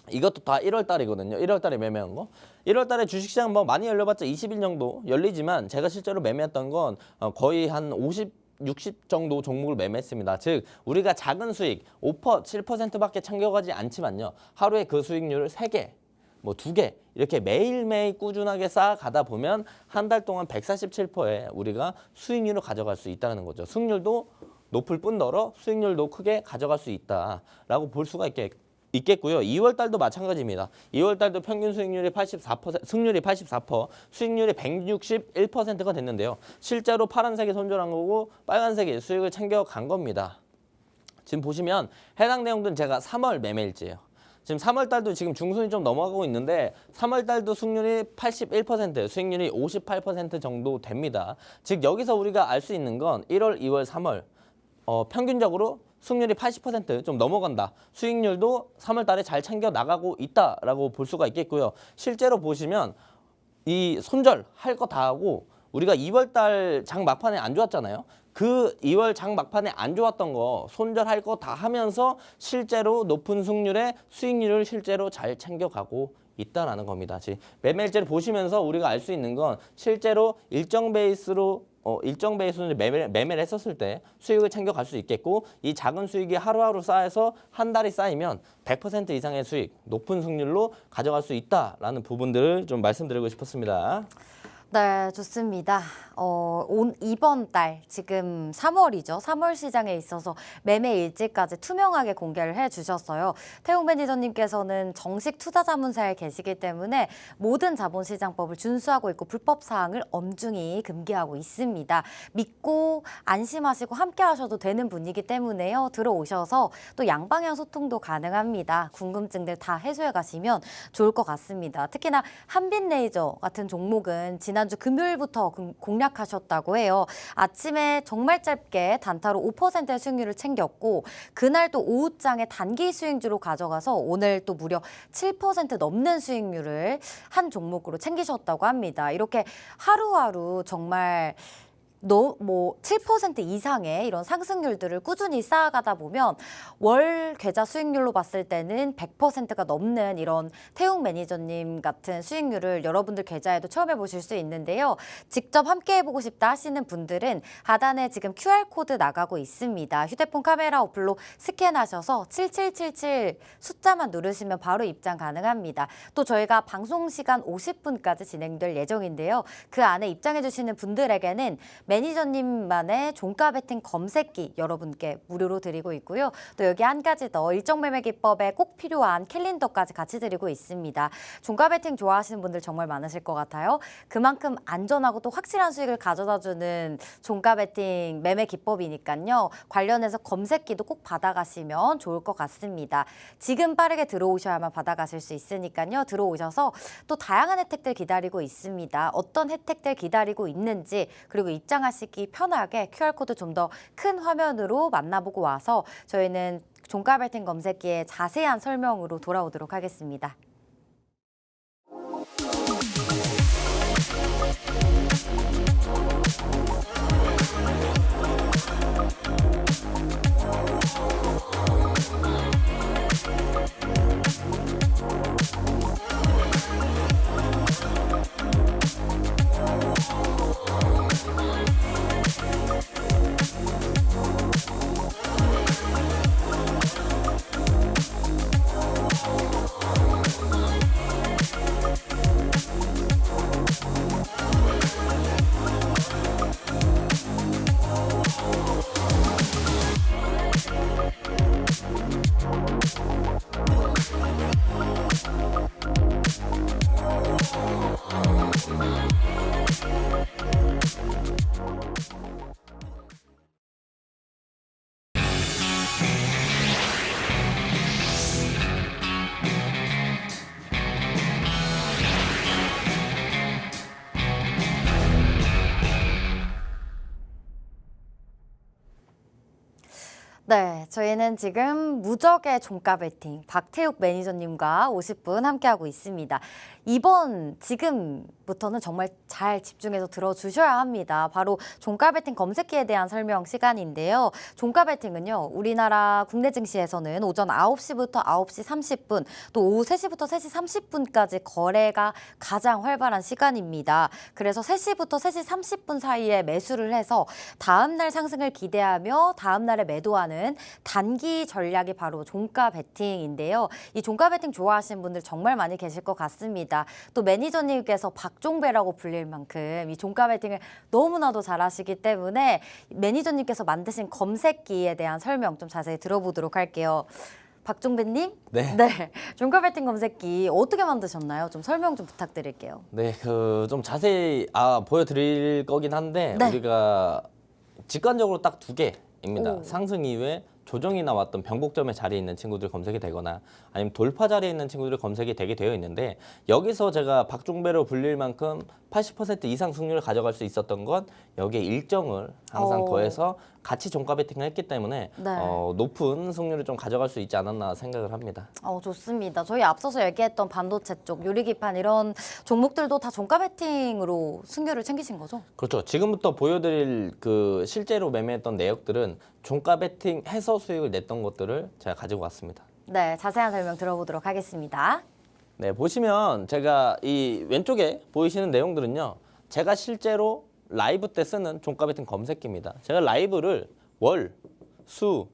이것도 다 1월 달이거든요. 1월 달에 매매한 거. 1월 달에 주식시장 뭐 많이 열려봤자 20일 정도 열리지만 제가 실제로 매매했던 건 거의 한 60 정도 종목을 매매했습니다. 즉 우리가 작은 수익 5%, 7%밖에 챙겨가지 않지만요. 하루에 그 수익률을 3개, 뭐 2개 이렇게 매일매일 꾸준하게 쌓아가다 보면 한 달 동안 147%에 우리가 수익률을 가져갈 수 있다는 거죠. 승률도 높을 뿐더러 수익률도 크게 가져갈 수 있다라고 볼 수가 있겠고요. 2월 달도 마찬가지입니다. 2월 달도 평균 수익률이 84%, 승률이 84%, 수익률이 161%가 됐는데요. 실제로 파란색이 손절한 거고 빨간색이 수익을 챙겨간 겁니다. 지금 보시면 해당 내용들은 제가 3월 매매일지예요. 지금 3월 달도 지금 중순이 좀 넘어가고 있는데 3월 달도 수익률이 81%, 수익률이 58% 정도 됩니다. 즉 여기서 우리가 알 수 있는 건 1월, 2월, 3월 평균적으로 수익률이 80%좀 넘어간다. 수익률도 3월 달에 잘 챙겨 나가고 있다라고 볼 수가 있겠고요. 실제로 보시면 이 손절할 거 다 하고 우리가 2월 달 장 막판에 안 좋았잖아요. 그 2월 장 막판에 안 좋았던 거 손절할 거 다 하면서 실제로 높은 승률의 수익률을 실제로 잘 챙겨가고 있다라는 겁니다. 매매일지를 보시면서 우리가 알 수 있는 건 실제로 일정 베이스로 일정 베이스로 매매를 했었을 때 수익을 챙겨갈 수 있겠고 이 작은 수익이 하루하루 쌓여서 한 달이 쌓이면 100% 이상의 수익, 높은 승률로 가져갈 수 있다라는 부분들을 좀 말씀드리고 싶었습니다. 네, 좋습니다. 이번 달 지금 3월이죠. 3월 시장에 있어서 매매 일지까지 투명하게 공개를 해주셨어요. 태용 매니저님께서는 정식 투자자문사에 계시기 때문에 모든 자본시장법을 준수하고 있고 불법 사항을 엄중히 금기하고 있습니다. 믿고 안심하시고 함께 하셔도 되는 분이기 때문에요. 들어오셔서 또 양방향 소통도 가능합니다. 궁금증들 다 해소해 가시면 좋을 것 같습니다. 특히나 한빛레이저 같은 종목은 지난주 금요일부터 공략하셨다고 해요. 아침에 정말 짧게 단타로 5%의 수익률을 챙겼고 그날 또 오후장에 단기 수익주로 가져가서 오늘 또 무려 7% 넘는 수익률을 한 종목으로 챙기셨다고 합니다. 이렇게 하루하루 정말 7% 이상의 이런 상승률들을 꾸준히 쌓아가다 보면 월 계좌 수익률로 봤을 때는 100%가 넘는 이런 태용 매니저님 같은 수익률을 여러분들 계좌에도 체험해 보실 수 있는데요. 직접 함께 해보고 싶다 하시는 분들은 하단에 지금 QR코드 나가고 있습니다. 휴대폰 카메라 어플로 스캔하셔서 7777 숫자만 누르시면 바로 입장 가능합니다. 또 저희가 방송 시간 50분까지 진행될 예정인데요. 그 안에 입장해 주시는 분들에게는 매니저님만의 종가 베팅 검색기 여러분께 무료로 드리고 있고요. 또 여기 한 가지 더 일정 매매 기법에 꼭 필요한 캘린더까지 같이 드리고 있습니다. 종가 베팅 좋아하시는 분들 정말 많으실 것 같아요. 그만큼 안전하고 또 확실한 수익을 가져다주는 종가 베팅 매매 기법이니까요. 관련해서 검색기도 꼭 받아가시면 좋을 것 같습니다. 지금 빠르게 들어오셔야만 받아가실 수 있으니까요. 들어오셔서 또 다양한 혜택들 기다리고 있습니다. 어떤 혜택들 기다리고 있는지 그리고 입장하시기 편하게 QR코드 좀 더 큰 화면으로 만나보고 와서 저희는 종가 베팅 검색기의 자세한 설명으로 돌아오도록 하겠습니다. 네, 저희는 지금 무적의 종가 베팅 박태욱 매니저님과 50분 함께하고 있습니다. 지금부터는 정말 잘 집중해서 들어주셔야 합니다. 바로 종가 베팅 검색기에 대한 설명 시간인데요. 종가 베팅은요, 우리나라 국내 증시에서는 오전 9시부터 9시 30분, 또 오후 3시부터 3시 30분까지 거래가 가장 활발한 시간입니다. 그래서 3시부터 3시 30분 사이에 매수를 해서 다음날 상승을 기대하며 다음날에 매도하는 보여주는 단기 전략이 바로 종가 베팅인데요. 이 종가 베팅 좋아하시는 분들 정말 많이 계실 것 같습니다. 또 매니저님께서 박종배라고 불릴 만큼 이 종가 베팅을 너무나도 잘하시기 때문에 매니저님께서 만드신 검색기에 대한 설명 좀 자세히 들어보도록 할게요. 박종배님? 네. 종가 베팅 검색기 어떻게 만드셨나요? 좀 설명 좀 부탁드릴게요. 네, 좀 자세히 보여드릴 거긴 한데 네. 우리가 직관적으로 딱 두 개입니다. 오. 상승 이후에 조정이 나왔던 변곡점의 자리에 있는 친구들 검색이 되거나 아니면 돌파 자리에 있는 친구들 검색이 되게 되어 있는데 여기서 제가 박종배로 불릴 만큼 80% 이상 승률을 가져갈 수 있었던 건 여기에 일정을 항상 오. 더해서 같이 종가 베팅을 했기 때문에 네. 높은 승률을 좀 가져갈 수 있지 않았나 생각을 합니다. 좋습니다. 저희 앞서서 얘기했던 반도체 쪽, 유리기판 이런 종목들도 다 종가 베팅으로 승률을 챙기신 거죠? 그렇죠. 지금부터 보여드릴 실제로 매매했던 내역들은 종가 베팅해서 수익을 냈던 것들을 제가 가지고 왔습니다. 네, 자세한 설명 들어보도록 하겠습니다. 네, 보시면 제가 이 왼쪽에 보이시는 내용들은요. 제가 실제로 라이브 때 쓰는 종가 베팅 검색기입니다. 제가 라이브를 월, 수,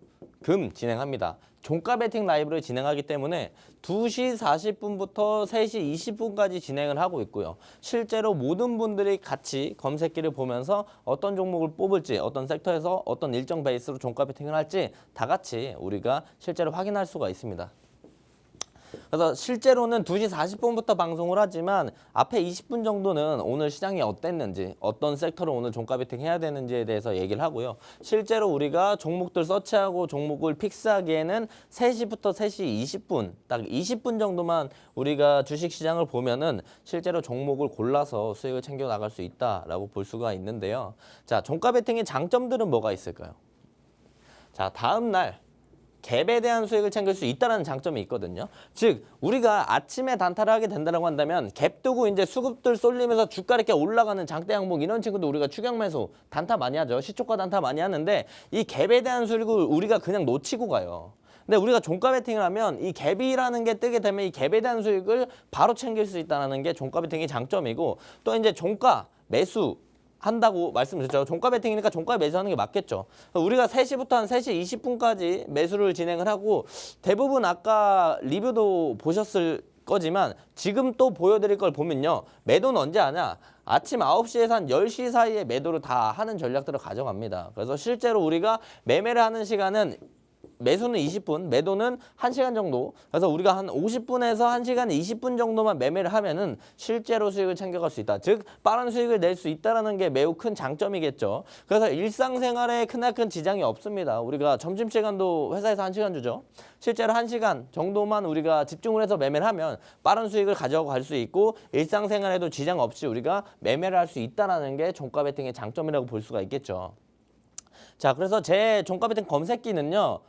금 진행합니다. 종가 베팅 라이브를 진행하기 때문에 2시 40분부터 3시 20분까지 진행을 하고 있고요. 실제로 모든 분들이 같이 검색기를 보면서 어떤 종목을 뽑을지, 어떤 섹터에서 어떤 일정 베이스로 종가 베팅을 할지 다 같이 우리가 실제로 확인할 수가 있습니다. 그래서 실제로는 2시 40분부터 방송을 하지만 앞에 20분 정도는 오늘 시장이 어땠는지 어떤 섹터로 오늘 종가 베팅 해야 되는지에 대해서 얘기를 하고요. 실제로 우리가 종목들 서치하고 종목을 픽스하기에는 3시부터 3시 20분 딱 20분 정도만 우리가 주식시장을 보면은 실제로 종목을 골라서 수익을 챙겨 나갈 수 있다라고 볼 수가 있는데요. 자, 종가 베팅의 장점들은 뭐가 있을까요? 자, 다음 날 갭에 대한 수익을 챙길 수 있다는 장점이 있거든요. 즉 우리가 아침에 단타를 하게 된다고 한다면 갭 두고 이제 수급들 쏠리면서 주가 이렇게 올라가는 장대 항목 이런 친구도 우리가 추격 매수 단타 많이 하죠. 시초가 단타 많이 하는데 이 갭에 대한 수익을 우리가 그냥 놓치고 가요. 근데 우리가 종가 베팅을 하면 이 갭이라는 게 뜨게 되면 이 갭에 대한 수익을 바로 챙길 수 있다는 게 종가 베팅의 장점이고 또 이제 종가 매수 한다고 말씀드렸죠. 종가 베팅이니까 종가 매수하는 게 맞겠죠. 우리가 3시부터 한 3시 20분까지 매수를 진행을 하고 대부분 아까 리뷰도 보셨을 거지만 지금 또 보여드릴 걸 보면요. 매도는 언제 하냐? 아침 9시에서 한 10시 사이에 매도를 다 하는 전략들을 가져갑니다. 그래서 실제로 우리가 매매를 하는 시간은 매수는 20분, 매도는 1시간 정도. 그래서 우리가 한 50분에서 1시간 20분 정도만 매매를 하면은 실제로 수익을 챙겨갈 수 있다. 즉 빠른 수익을 낼 수 있다는 게 매우 큰 장점이겠죠. 그래서 일상생활에 크나큰 지장이 없습니다. 우리가 점심시간도 회사에서 1시간 주죠. 실제로 1시간 정도만 우리가 집중을 해서 매매를 하면 빠른 수익을 가져갈 수 있고 일상생활에도 지장 없이 우리가 매매를 할 수 있다는 게 종가 베팅의 장점이라고 볼 수가 있겠죠. 자, 그래서 제 종가 베팅 검색기는요.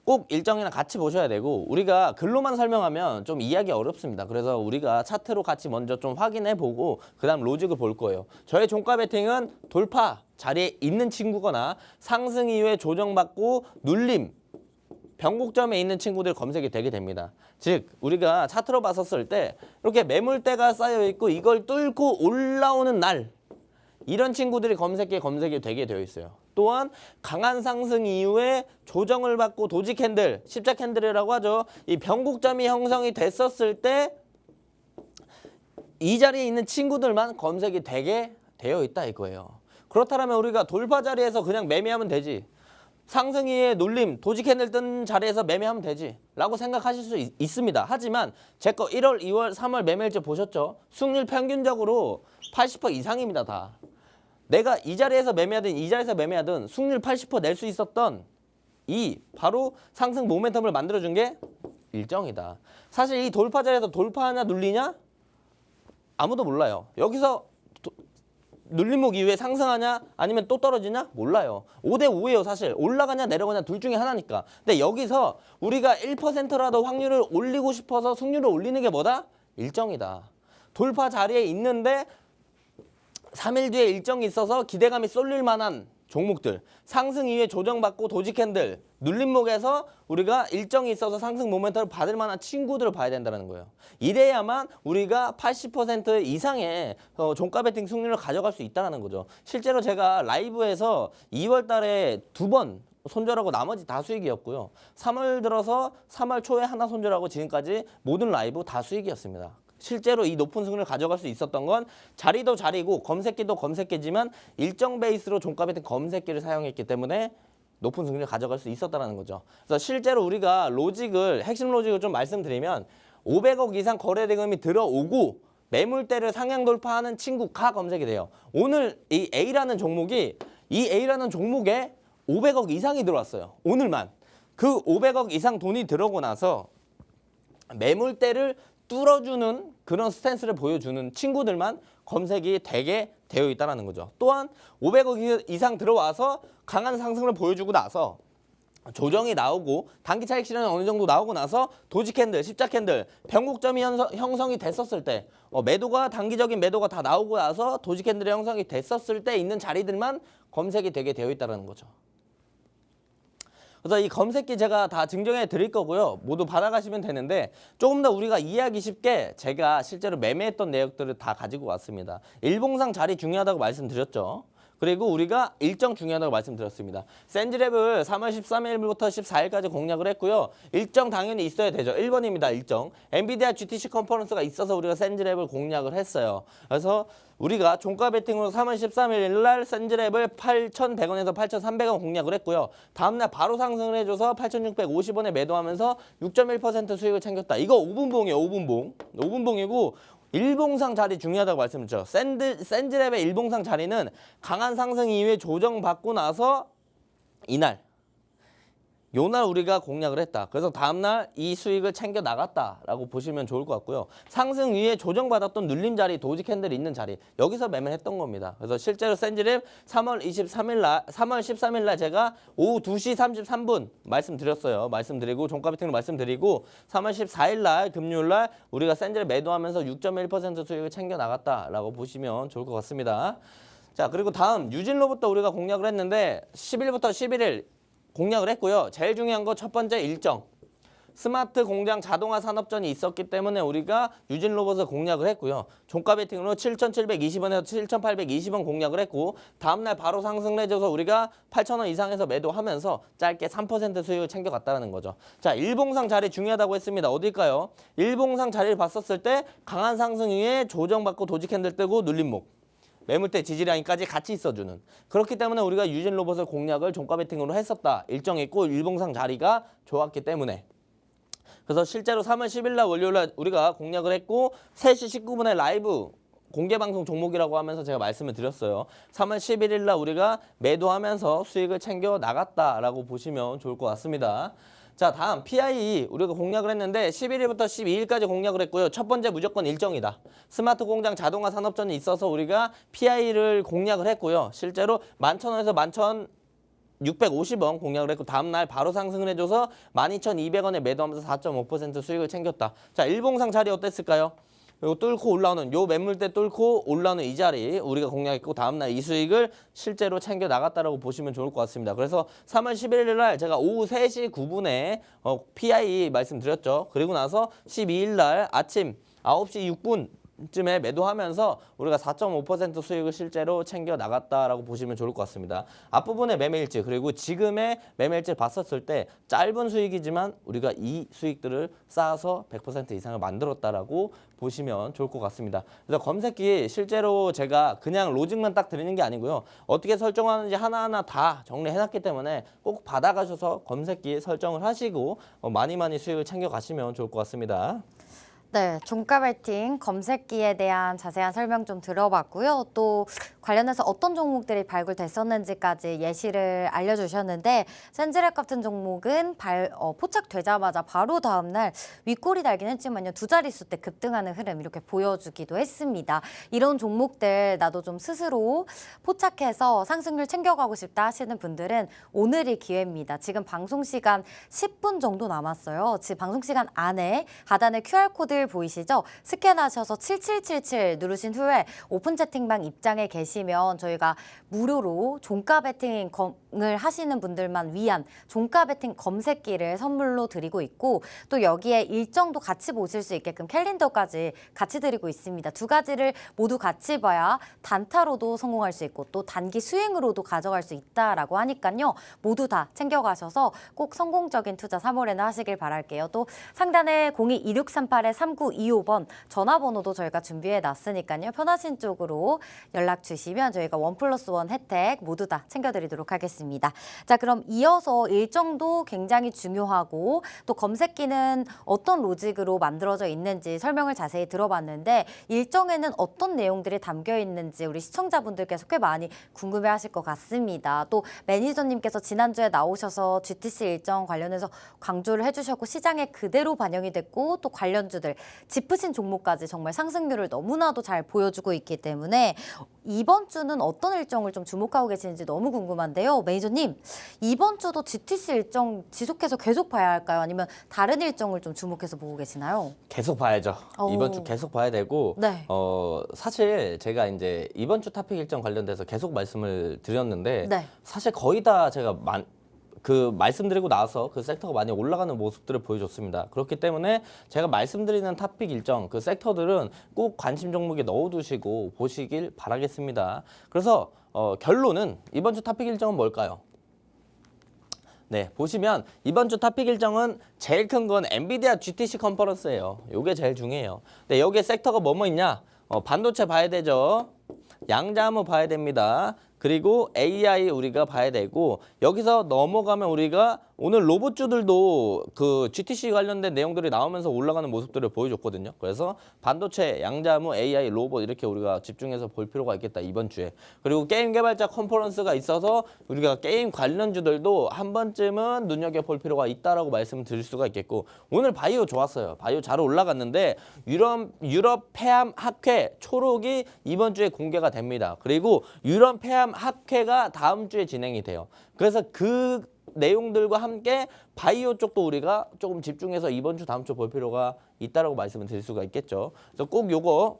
꼭 일정이랑 같이 보셔야 되고 우리가 글로만 설명하면 좀 이해하기 어렵습니다. 그래서 우리가 차트로 같이 먼저 좀 확인해보고 그 다음 로직을 볼 거예요. 저의 종가 베팅은 돌파 자리에 있는 친구거나 상승 이후에 조정받고 눌림, 변곡점에 있는 친구들 검색이 되게 됩니다. 즉 우리가 차트로 봤었을 때 이렇게 매물대가 쌓여있고 이걸 뚫고 올라오는 날 이런 친구들이 검색기에 검색이 되게 되어 있어요. 또한 강한 상승 이후에 조정을 받고 도지 캔들, 십자 캔들이라고 하죠. 이 변곡점이 형성이 됐었을 때 이 자리에 있는 친구들만 검색이 되게 되어 있다 이거예요. 그렇다면 우리가 돌파 자리에서 그냥 매매하면 되지. 상승 이후에 눌림, 도지 캔들 뜬 자리에서 매매하면 되지 라고 생각하실 수 있습니다. 하지만 제 거 1월, 2월, 3월 매매일지 보셨죠? 수익률 평균적으로 80% 이상입니다. 다. 내가 이 자리에서 매매하든 이 자리에서 매매하든 수익률 80% 낼 수 있었던 이 바로 상승 모멘텀을 만들어준 게 일정이다. 사실 이 돌파 자리에서 돌파하냐 눌리냐 아무도 몰라요. 여기서 눌림목 이후에 상승하냐 아니면 또 떨어지냐 몰라요. 5대 5예요. 사실 올라가냐 내려가냐 둘 중에 하나니까. 근데 여기서 우리가 1%라도 확률을 올리고 싶어서 승률을 올리는 게 뭐다? 일정이다. 돌파 자리에 있는데 3일 뒤에 일정이 있어서 기대감이 쏠릴 만한 종목들, 상승 이후에 조정받고 도지 캔들, 눌림목에서 우리가 일정이 있어서 상승 모멘텀을 받을 만한 친구들을 봐야 된다는 거예요. 이래야만 우리가 80% 이상의 종가 베팅 승률을 가져갈 수 있다는 거죠. 실제로 제가 라이브에서 2월 달에 2번 손절하고 나머지 다 수익이었고요. 3월 들어서 3월 초에 하나 손절하고 지금까지 모든 라이브 다 수익이었습니다. 실제로 이 높은 승률을 가져갈 수 있었던 건 자리도 자리고 검색기도 검색기지만 일정 베이스로 종가 베팅 검색기를 사용했기 때문에 높은 승률을 가져갈 수 있었다는 거죠. 그래서 실제로 우리가 핵심 로직을 좀 말씀드리면 500억 이상 거래 대금이 들어오고 매물대를 상향 돌파하는 친구가 검색이 돼요. 오늘 이 A라는 종목에 500억 이상이 들어왔어요. 오늘만. 그 500억 이상 돈이 들어오고 나서 매물대를 뚫어주는 그런 스탠스를 보여주는 친구들만 검색이 되게 되어 있다는 거죠. 또한 500억 이상 들어와서 강한 상승을 보여주고 나서 조정이 나오고 단기 차익 실현이 어느 정도 나오고 나서 도지 캔들, 십자 캔들, 변곡점이 형성이 됐었을 때 매도가 단기적인 매도가 다 나오고 나서 도지 캔들이 형성이 됐었을 때 있는 자리들만 검색이 되게 되어 있다는 거죠. 그래서 이 검색기 제가 다 증정해 드릴 거고요. 모두 받아가시면 되는데 조금 더 우리가 이해하기 쉽게 제가 실제로 매매했던 내역들을 다 가지고 왔습니다. 일봉상 자리 중요하다고 말씀드렸죠. 그리고 우리가 일정 중요하다고 말씀드렸습니다. 센즈랩을 3월 13일부터 14일까지 공략을 했고요. 일정 당연히 있어야 되죠. 1번입니다. 일정. 엔비디아 GTC 컨퍼런스가 있어서 우리가 센즈랩을 공략을 했어요. 그래서 우리가 종가 베팅으로 3월 13일 날 센즈랩을 8,100원에서 8,300원 공략을 했고요. 다음날 바로 상승을 해줘서 8,650원에 매도하면서 6.1% 수익을 챙겼다. 이거 5분봉이에요. 5분봉. 5분봉이고 일봉상 자리 중요하다고 말씀드렸죠. 센즈랩의 일봉상 자리는 강한 상승 이후에 조정받고 나서 요날 우리가 공략을 했다. 그래서 다음날 이 수익을 챙겨 나갔다라고 보시면 좋을 것 같고요. 상승 위에 조정받았던 눌림 자리, 도지 캔들이 있는 자리 여기서 매매했던 겁니다. 그래서 실제로 센즈랩 3월 13일 날 제가 오후 2시 33분 말씀드렸어요. 말씀드리고 종가 베팅으로 말씀드리고 3월 14일 날 금요일 날 우리가 센즈랩 매도하면서 6.1% 수익을 챙겨 나갔다라고 보시면 좋을 것 같습니다. 자, 그리고 다음 유진로부터 우리가 공략을 했는데 10일부터 11일 공략을 했고요. 제일 중요한 거 첫 번째 일정. 스마트 공장 자동화 산업전이 있었기 때문에 우리가 유진 로봇을 공략을 했고요. 종가 베팅으로 7,720원에서 7,820원 공략을 했고 다음날 바로 상승을 해줘서 우리가 8,000원 이상에서 매도하면서 짧게 3% 수익을 챙겨갔다는 거죠. 자, 일봉상 자리 중요하다고 했습니다. 어딜까요? 일봉상 자리를 봤었을 때 강한 상승 위에 조정받고 도지 캔들 뜨고 눌림목. 매물대 지지라인까지 같이 있어주는. 그렇기 때문에 우리가 유진 로봇을 공략을 종가 베팅으로 했었다. 일정 있고 일봉상 자리가 좋았기 때문에. 그래서 실제로 3월 10일 날 월요일 날 우리가 공략을 했고 3시 19분에 라이브 공개방송 종목이라고 하면서 제가 말씀을 드렸어요. 3월 11일 날 우리가 매도하면서 수익을 챙겨 나갔다라고 보시면 좋을 것 같습니다. 자, 다음 PI 우리가 공략을 했는데 11일부터 12일까지 공략을 했고요. 첫 번째 무조건 일정이다. 스마트 공장 자동화 산업전이 있어서 우리가 PI를 공략을 했고요. 실제로 11,000원에서 11,650원 공략을 했고 다음날 바로 상승을 해줘서 12,200원에 매도하면서 4.5% 수익을 챙겼다. 자, 일봉상 자리 어땠을까요? 요 뚫고 올라오는 요 매물대 뚫고 올라오는 이 자리 우리가 공략했고 다음날 이 수익을 실제로 챙겨 나갔다라고 보시면 좋을 것 같습니다. 그래서 3월 11일 날 제가 오후 3시 9분에 PI 말씀드렸죠. 그리고 나서 12일 날 아침 9시 6분 쯤에 매도하면서 우리가 4.5% 수익을 실제로 챙겨 나갔다라고 보시면 좋을 것 같습니다. 앞부분의 매매일지 그리고 지금의 매매일지를 봤었을 때 짧은 수익이지만 우리가 이 수익들을 쌓아서 100% 이상을 만들었다라고 보시면 좋을 것 같습니다. 그래서 검색기 실제로 제가 그냥 로직만 딱 드리는 게 아니고요. 어떻게 설정하는지 하나하나 다 정리해놨기 때문에 꼭 받아가셔서 검색기 설정을 하시고 많이 수익을 챙겨 가시면 좋을 것 같습니다. 네, 종가 베팅 검색기에 대한 자세한 설명 좀 들어봤고요. 또 관련해서 어떤 종목들이 발굴됐었는지까지 예시를 알려주셨는데 센즈랩 같은 종목은 포착되자마자 바로 다음날 윗골이 달긴 했지만요. 두 자릿수 때 급등하는 흐름 이렇게 보여주기도 했습니다. 이런 종목들 나도 좀 스스로 포착해서 상승률 챙겨가고 싶다 하시는 분들은 오늘이 기회입니다. 지금 방송 시간 10분 정도 남았어요. 지금 방송 시간 안에 하단에 QR코드를 표시를 보이시죠? 스캔하셔서 7777 누르신 후에 오픈 채팅방 입장에 계시면 저희가 무료로 종가 베팅을 하시는 분들만 위한 종가 베팅 검색기를 선물로 드리고 있고 또 여기에 일정도 같이 보실 수 있게끔 캘린더까지 같이 드리고 있습니다. 두 가지를 모두 같이 봐야 단타로도 성공할 수 있고 또 단기 수익으로도 가져갈 수 있다라고 하니까요. 모두 다 챙겨가셔서 꼭 성공적인 투자 3월에는 하시길 바랄게요. 또 상단에 02-2638-3925번 전화번호도 저희가 준비해 놨으니까요. 편하신 쪽으로 연락 주시면 저희가 1+1 혜택 모두 다 챙겨드리도록 하겠습니다. 자, 그럼 이어서 일정도 굉장히 중요하고 또 검색기는 어떤 로직으로 만들어져 있는지 설명을 자세히 들어봤는데 일정에는 어떤 내용들이 담겨 있는지 우리 시청자분들께서 꽤 많이 궁금해하실 것 같습니다. 또 매니저님께서 지난주에 나오셔서 GTC 일정 관련해서 강조를 해주셨고 시장에 그대로 반영이 됐고 또 관련주들 짚으신 종목까지 정말 상승률을 너무나도 잘 보여주고 있기 때문에 이번 주는 어떤 일정을 좀 주목하고 계시는지 너무 궁금한데요. 매니저님, 이번 주도 GTC 일정 지속해서 계속 봐야 할까요? 아니면 다른 일정을 좀 주목해서 보고 계시나요? 계속 봐야죠. 이번 주 계속 봐야 되고 네. 사실 제가 이제 이번 주 탑픽 일정 관련돼서 계속 말씀을 드렸는데 네. 사실 거의 다 제가 말씀드리고 나서 그 섹터가 많이 올라가는 모습들을 보여줬습니다. 그렇기 때문에 제가 말씀드리는 탑픽 일정, 그 섹터들은 꼭 관심 종목에 넣어두시고 보시길 바라겠습니다. 그래서 결론은 이번 주 탑픽 일정은 뭘까요? 네, 보시면 이번 주 탑픽 일정은 제일 큰 건 엔비디아 GTC 컨퍼런스예요. 이게 제일 중요해요. 근데 여기에 섹터가 뭐뭐 있냐? 반도체 봐야 되죠. 양자암호 봐야 됩니다. 그리고 AI 우리가 봐야 되고 여기서 넘어가면 우리가 오늘 로봇주들도 그 GTC 관련된 내용들이 나오면서 올라가는 모습들을 보여줬거든요. 그래서 반도체, 양자무, AI, 로봇 이렇게 우리가 집중해서 볼 필요가 있겠다 이번 주에. 그리고 게임 개발자 컨퍼런스가 있어서 우리가 게임 관련주들도 한 번쯤은 눈여겨볼 필요가 있다라고 말씀을 드릴 수가 있겠고 오늘 바이오 좋았어요. 바이오 잘 올라갔는데 유럽 폐암 학회 초록이 이번 주에 공개가 됩니다. 그리고 유럽 폐암 학회가 다음 주에 진행이 돼요. 그래서 그 내용들과 함께 바이오 쪽도 우리가 조금 집중해서 이번 주 다음 주 볼 필요가 있다라고 말씀을 드릴 수가 있겠죠. 그래서 꼭 요거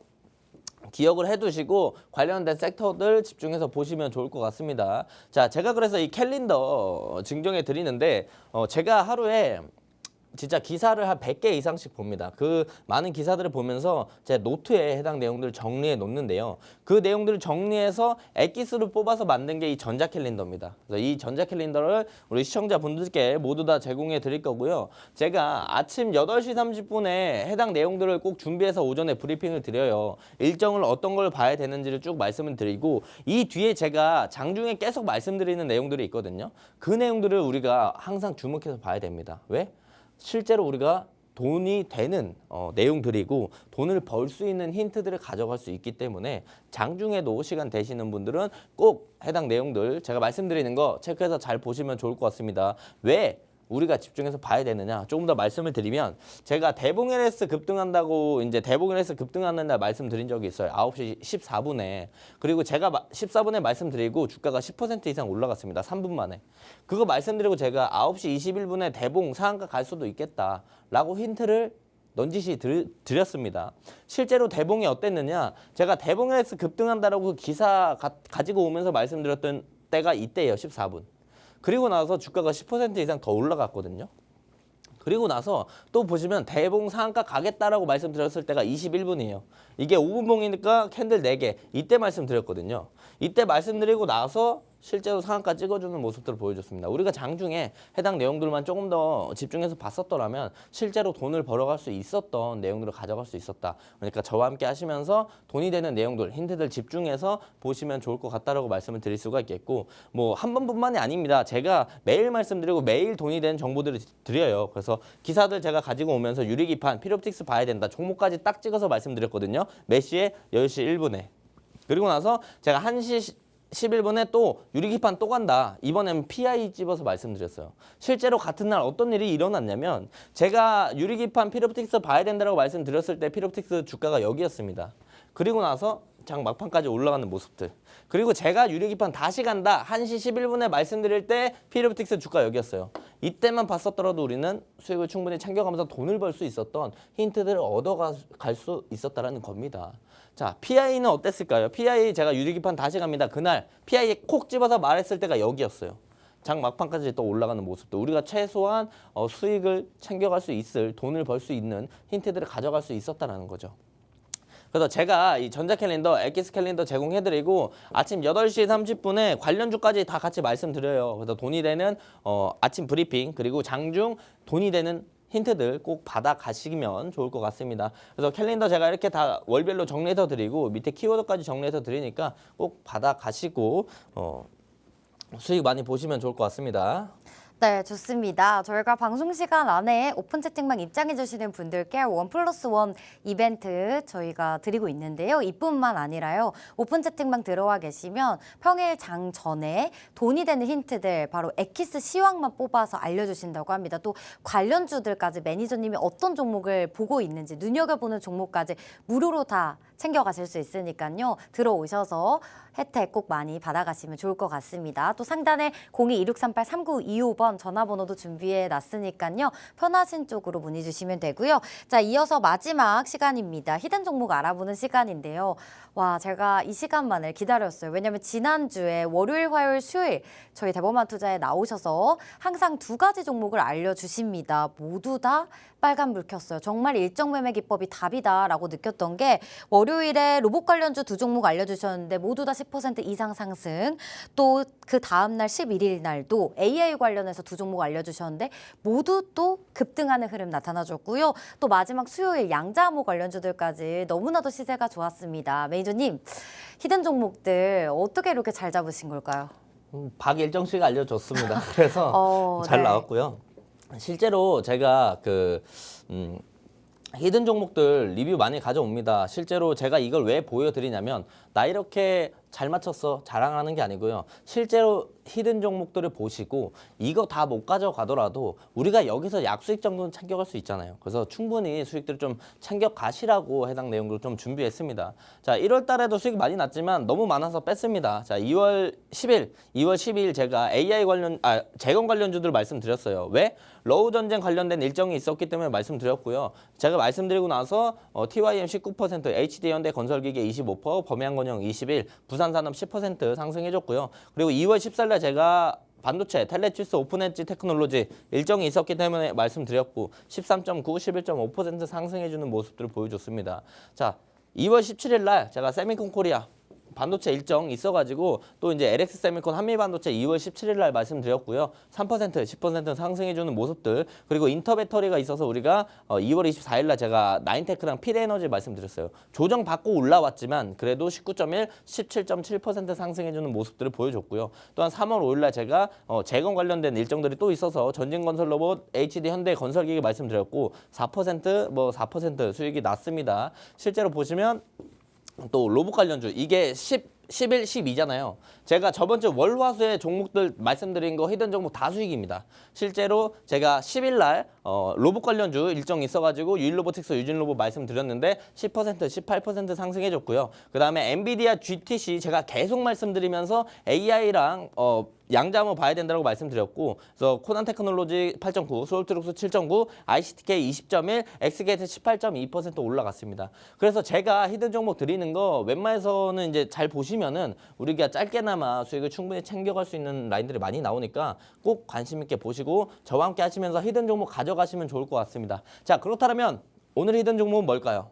기억을 해두시고 관련된 섹터들 집중해서 보시면 좋을 것 같습니다. 자, 제가 그래서 이 캘린더 증정해 드리는데 제가 하루에 진짜 기사를 한 100개 이상씩 봅니다. 그 많은 기사들을 보면서 제 노트에 해당 내용들을 정리해 놓는데요. 그 내용들을 정리해서 엑기스를 뽑아서 만든 게 이 전자 캘린더입니다. 그래서 이 전자 캘린더를 우리 시청자분들께 모두 다 제공해 드릴 거고요. 제가 아침 8시 30분에 해당 내용들을 꼭 준비해서 오전에 브리핑을 드려요. 일정을 어떤 걸 봐야 되는지를 쭉 말씀을 드리고 이 뒤에 제가 장중에 계속 말씀드리는 내용들이 있거든요. 그 내용들을 우리가 항상 주목해서 봐야 됩니다. 왜? 실제로 우리가 돈이 되는 내용들이고 돈을 벌 수 있는 힌트들을 가져갈 수 있기 때문에 장중에도 시간 되시는 분들은 꼭 해당 내용들 제가 말씀드리는 거 체크해서 잘 보시면 좋을 것 같습니다. 왜 우리가 집중해서 봐야 되느냐 조금 더 말씀을 드리면 제가 대봉 LS 급등한다고 이제 대봉 LS 급등하는 날 말씀드린 적이 있어요. 9시 14분에. 그리고 제가 14분에 말씀드리고 주가가 10% 이상 올라갔습니다. 3분 만에. 그거 말씀드리고 제가 9시 21분에 대봉 상한가 갈 수도 있겠다라고 힌트를 넌지시 드렸습니다. 실제로 대봉이 어땠느냐? 제가 대봉 LS 급등한다라고 기사 가지고 오면서 말씀드렸던 때가 이때예요. 14분. 그리고 나서 주가가 10% 이상 더 올라갔거든요. 그리고 나서 또 보시면 대봉 상한가 가겠다라고 말씀드렸을 때가 21분이에요. 이게 5분봉이니까 캔들 4개. 이때 말씀드렸거든요. 이때 말씀드리고 나서 실제로 상한가 찍어주는 모습들을 보여줬습니다. 우리가 장중에 해당 내용들만 조금 더 집중해서 봤었더라면 실제로 돈을 벌어갈 수 있었던 내용들을 가져갈 수 있었다. 그러니까 저와 함께 하시면서 돈이 되는 내용들, 힌트들 집중해서 보시면 좋을 것 같다라고 말씀을 드릴 수가 있겠고 뭐 한 번뿐만이 아닙니다. 제가 매일 말씀드리고 매일 돈이 되는 정보들을 드려요. 그래서 기사들 제가 가지고 오면서 유리기판, 필옵틱스 봐야 된다. 종목까지 딱 찍어서 말씀드렸거든요. 몇 시에? 10시 1분에. 그리고 나서 제가 1시 11분에 또 유리기판 또 간다. 이번엔 PI 집어서 말씀드렸어요. 실제로 같은 날 어떤 일이 일어났냐면 제가 유리기판 필옵틱스 봐야 된다고 말씀드렸을 때 필옵틱스 주가가 여기였습니다. 그리고 나서 장 막판까지 올라가는 모습들. 그리고 제가 유리기판 다시 간다 1시 11분에 말씀드릴 때 피리옵틱스 주가 여기였어요. 이때만 봤었더라도 우리는 수익을 충분히 챙겨가면서 돈을 벌 수 있었던 힌트들을 얻어갈 수 있었다라는 겁니다. 자, PI는 어땠을까요? PI 제가 유리기판 다시 갑니다. 그날 PI에 콕 집어서 말했을 때가 여기였어요. 장 막판까지 또 올라가는 모습도 우리가 최소한 수익을 챙겨갈 수 있을, 돈을 벌 수 있는 힌트들을 가져갈 수 있었다는 거죠. 그래서 제가 이 전자캘린더, 엑기스 캘린더 제공해드리고 아침 8시 30분에 관련주까지 다 같이 말씀드려요. 그래서 돈이 되는 아침 브리핑 그리고 장중 돈이 되는 힌트들 꼭 받아가시면 좋을 것 같습니다. 그래서 캘린더 제가 이렇게 다 월별로 정리해서 드리고 밑에 키워드까지 정리해서 드리니까 꼭 받아가시고 수익 많이 보시면 좋을 것 같습니다. 네, 좋습니다. 저희가 방송 시간 안에 오픈 채팅방 입장해 주시는 분들께 1+1 이벤트 저희가 드리고 있는데요. 이뿐만 아니라요. 오픈 채팅방 들어와 계시면 평일 장 전에 돈이 되는 힌트들 바로 엑기스 시황만 뽑아서 알려주신다고 합니다. 또 관련주들까지 매니저님이 어떤 종목을 보고 있는지 눈여겨보는 종목까지 무료로 다 챙겨가실 수 있으니까요. 들어오셔서 혜택 꼭 많이 받아가시면 좋을 것 같습니다. 또 상단에 02-2638-3925번 전화번호도 준비해 놨으니까요. 편하신 쪽으로 문의 주시면 되고요. 자, 이어서 마지막 시간입니다. 히든 종목 알아보는 시간인데요. 와, 제가 이 시간만을 기다렸어요. 왜냐면 지난주에 월요일, 화요일, 수요일 저희 대범한 투자에 나오셔서 항상 2가지 종목을 알려주십니다. 모두 다 빨간불 켰어요. 정말 일정 매매 기법이 답이다라고 느꼈던 게 월요일에 로봇 관련주 2종목 알려주셨는데 모두 다 10% 이상 상승. 또 그 다음날 11일 날도 AI 관련해서 2종목 알려주셨는데 모두 또 급등하는 흐름 나타나줬고요. 또 마지막 수요일 양자암호 관련주들까지 너무나도 시세가 좋았습니다. 매니저님, 히든 종목들 어떻게 이렇게 잘 잡으신 걸까요? 박일정 씨가 알려줬습니다. 그래서 잘 네. 나왔고요. 실제로 제가 히든 종목들 리뷰 많이 가져옵니다. 실제로 제가 이걸 왜 보여드리냐면 나 이렇게 잘 맞췄어 자랑하는 게 아니고요. 실제로 히든 종목들을 보시고 이거 다 못 가져가더라도 우리가 여기서 약수익 정도는 챙겨갈 수 있잖아요. 그래서 충분히 수익들을 좀 챙겨가시라고 해당 내용들을 좀 준비했습니다. 자, 1월 달에도 수익 많이 났지만 너무 많아서 뺐습니다. 자, 2월 10일 제가 AI 관련, 재건 관련주들 말씀드렸어요. 왜? 러우 전쟁 관련된 일정이 있었기 때문에 말씀드렸고요. 제가 말씀드리고 나서 TYM 19%, HD현대 건설기계 25%, 범양건영 21%, 부산산업 10% 상승해줬고요. 그리고 2월 14일 날 제가 반도체, 텔레치스, 오픈엣지 테크놀로지 일정이 있었기 때문에 말씀드렸고 13.9, 11.5% 상승해주는 모습들을 보여줬습니다. 자, 2월 17일 날 제가 세미콘 코리아 반도체 일정 있어가지고 또 이제 LX 세미콘 한미반도체 2월 17일 날 말씀드렸고요. 3%, 10% 상승해주는 모습들 그리고 인터배터리가 있어서 우리가 2월 24일 날 제가 나인테크랑 필에너지 말씀드렸어요. 조정 받고 올라왔지만 그래도 19.1, 17.7% 상승해주는 모습들을 보여줬고요. 또한 3월 5일 날 제가 재건 관련된 일정들이 또 있어서 전진건설로봇, HD 현대 건설기계 말씀드렸고 4% 수익이 났습니다. 실제로 보시면 또 로봇 관련주 이게 11, 12잖아요. 제가 저번 주 월화수의 종목들 말씀드린 거 히든 종목 다 수익입니다. 실제로 제가 10일 날 로봇 관련주 일정 있어가지고 유일로보틱스, 유진로봇 말씀드렸는데 10%, 18% 상승해줬고요. 그 다음에 엔비디아 GTC 제가 계속 말씀드리면서 AI랑 양자암호 봐야 된다고 말씀드렸고 그래서 코난 테크놀로지 8.9, 소울트룩스 7.9, ICTK 20.1, 엑스게이트 18.2% 올라갔습니다. 그래서 제가 히든 종목 드리는 거 웬만해서는 이제 잘 보시면은 우리가 짧게나마 수익을 충분히 챙겨갈 수 있는 라인들이 많이 나오니까 꼭 관심 있게 보시고 저와 함께 하시면서 히든 종목 가져가시면 좋을 것 같습니다. 자, 그렇다면 오늘 히든 종목은 뭘까요?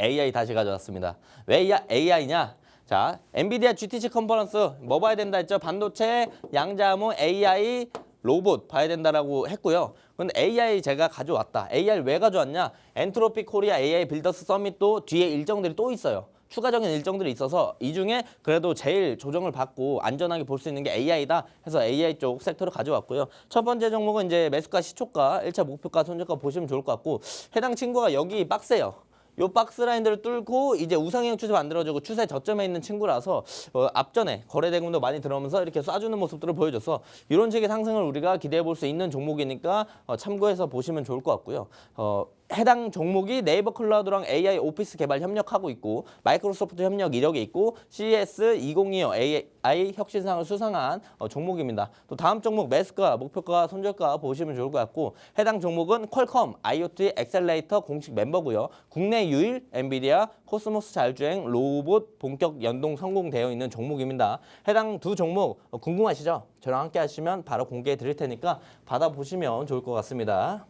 AI 다시 가져왔습니다. 왜 AI냐? 자, 엔비디아 GTC 컨퍼런스 뭐 봐야 된다 했죠? 반도체, 양자암호, AI, 로봇 봐야 된다라고 했고요. 근데 AI 제가 가져왔다. AI 왜 가져왔냐? 엔트로피 코리아 AI 빌더스 서밋도 뒤에 일정들이 또 있어요. 추가적인 일정들이 있어서 이 중에 그래도 제일 조정을 받고 안전하게 볼 수 있는 게 AI다 해서 AI 쪽 섹터를 가져왔고요. 첫 번째 종목은 이제 매수가, 시초가, 1차 목표가, 손절가 보시면 좋을 것 같고 해당 친구가 여기 박스예요. 요 박스 라인들을 뚫고 이제 우상향 추세 만들어주고 추세 저점에 있는 친구라서 앞전에 거래 대금도 많이 들어오면서 이렇게 쏴주는 모습들을 보여줘서 이런 식의 상승을 우리가 기대해 볼 수 있는 종목이니까 참고해서 보시면 좋을 것 같고요. 해당 종목이 네이버 클라우드랑 AI 오피스 개발 협력하고 있고 마이크로소프트 협력 이력이 있고 CES 2025 AI 혁신상을 수상한 종목입니다. 또 다음 종목 매수가, 목표가, 손절가 보시면 좋을 것 같고 해당 종목은 퀄컴 IoT 엑셀레이터 공식 멤버고요. 국내 유일 엔비디아 코스모스 자율주행 로봇 본격 연동 성공되어 있는 종목입니다. 해당 두 종목 궁금하시죠? 저랑 함께 하시면 바로 공개해 드릴 테니까 받아보시면 좋을 것 같습니다.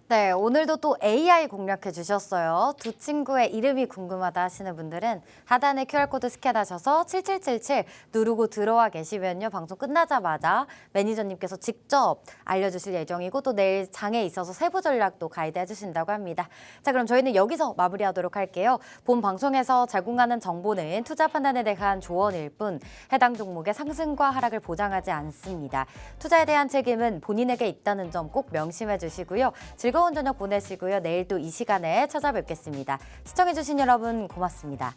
네, 오늘도 또 AI 공략해 주셨어요. 두 친구의 이름이 궁금하다 하시는 분들은 하단에 QR코드 스캔하셔서 7777 누르고 들어와 계시면요. 방송 끝나자마자 매니저님께서 직접 알려주실 예정이고 또 내일 장에 있어서 세부 전략도 가이드해 주신다고 합니다. 자, 그럼 저희는 여기서 마무리하도록 할게요. 본 방송에서 제공하는 정보는 투자 판단에 대한 조언일 뿐 해당 종목의 상승과 하락을 보장하지 않습니다. 투자에 대한 책임은 본인에게 있다는 점 꼭 명심해 주시고요. 즐거운 저녁 보내시고요. 내일 또 이 시간에 찾아뵙겠습니다. 시청해주신 여러분 고맙습니다.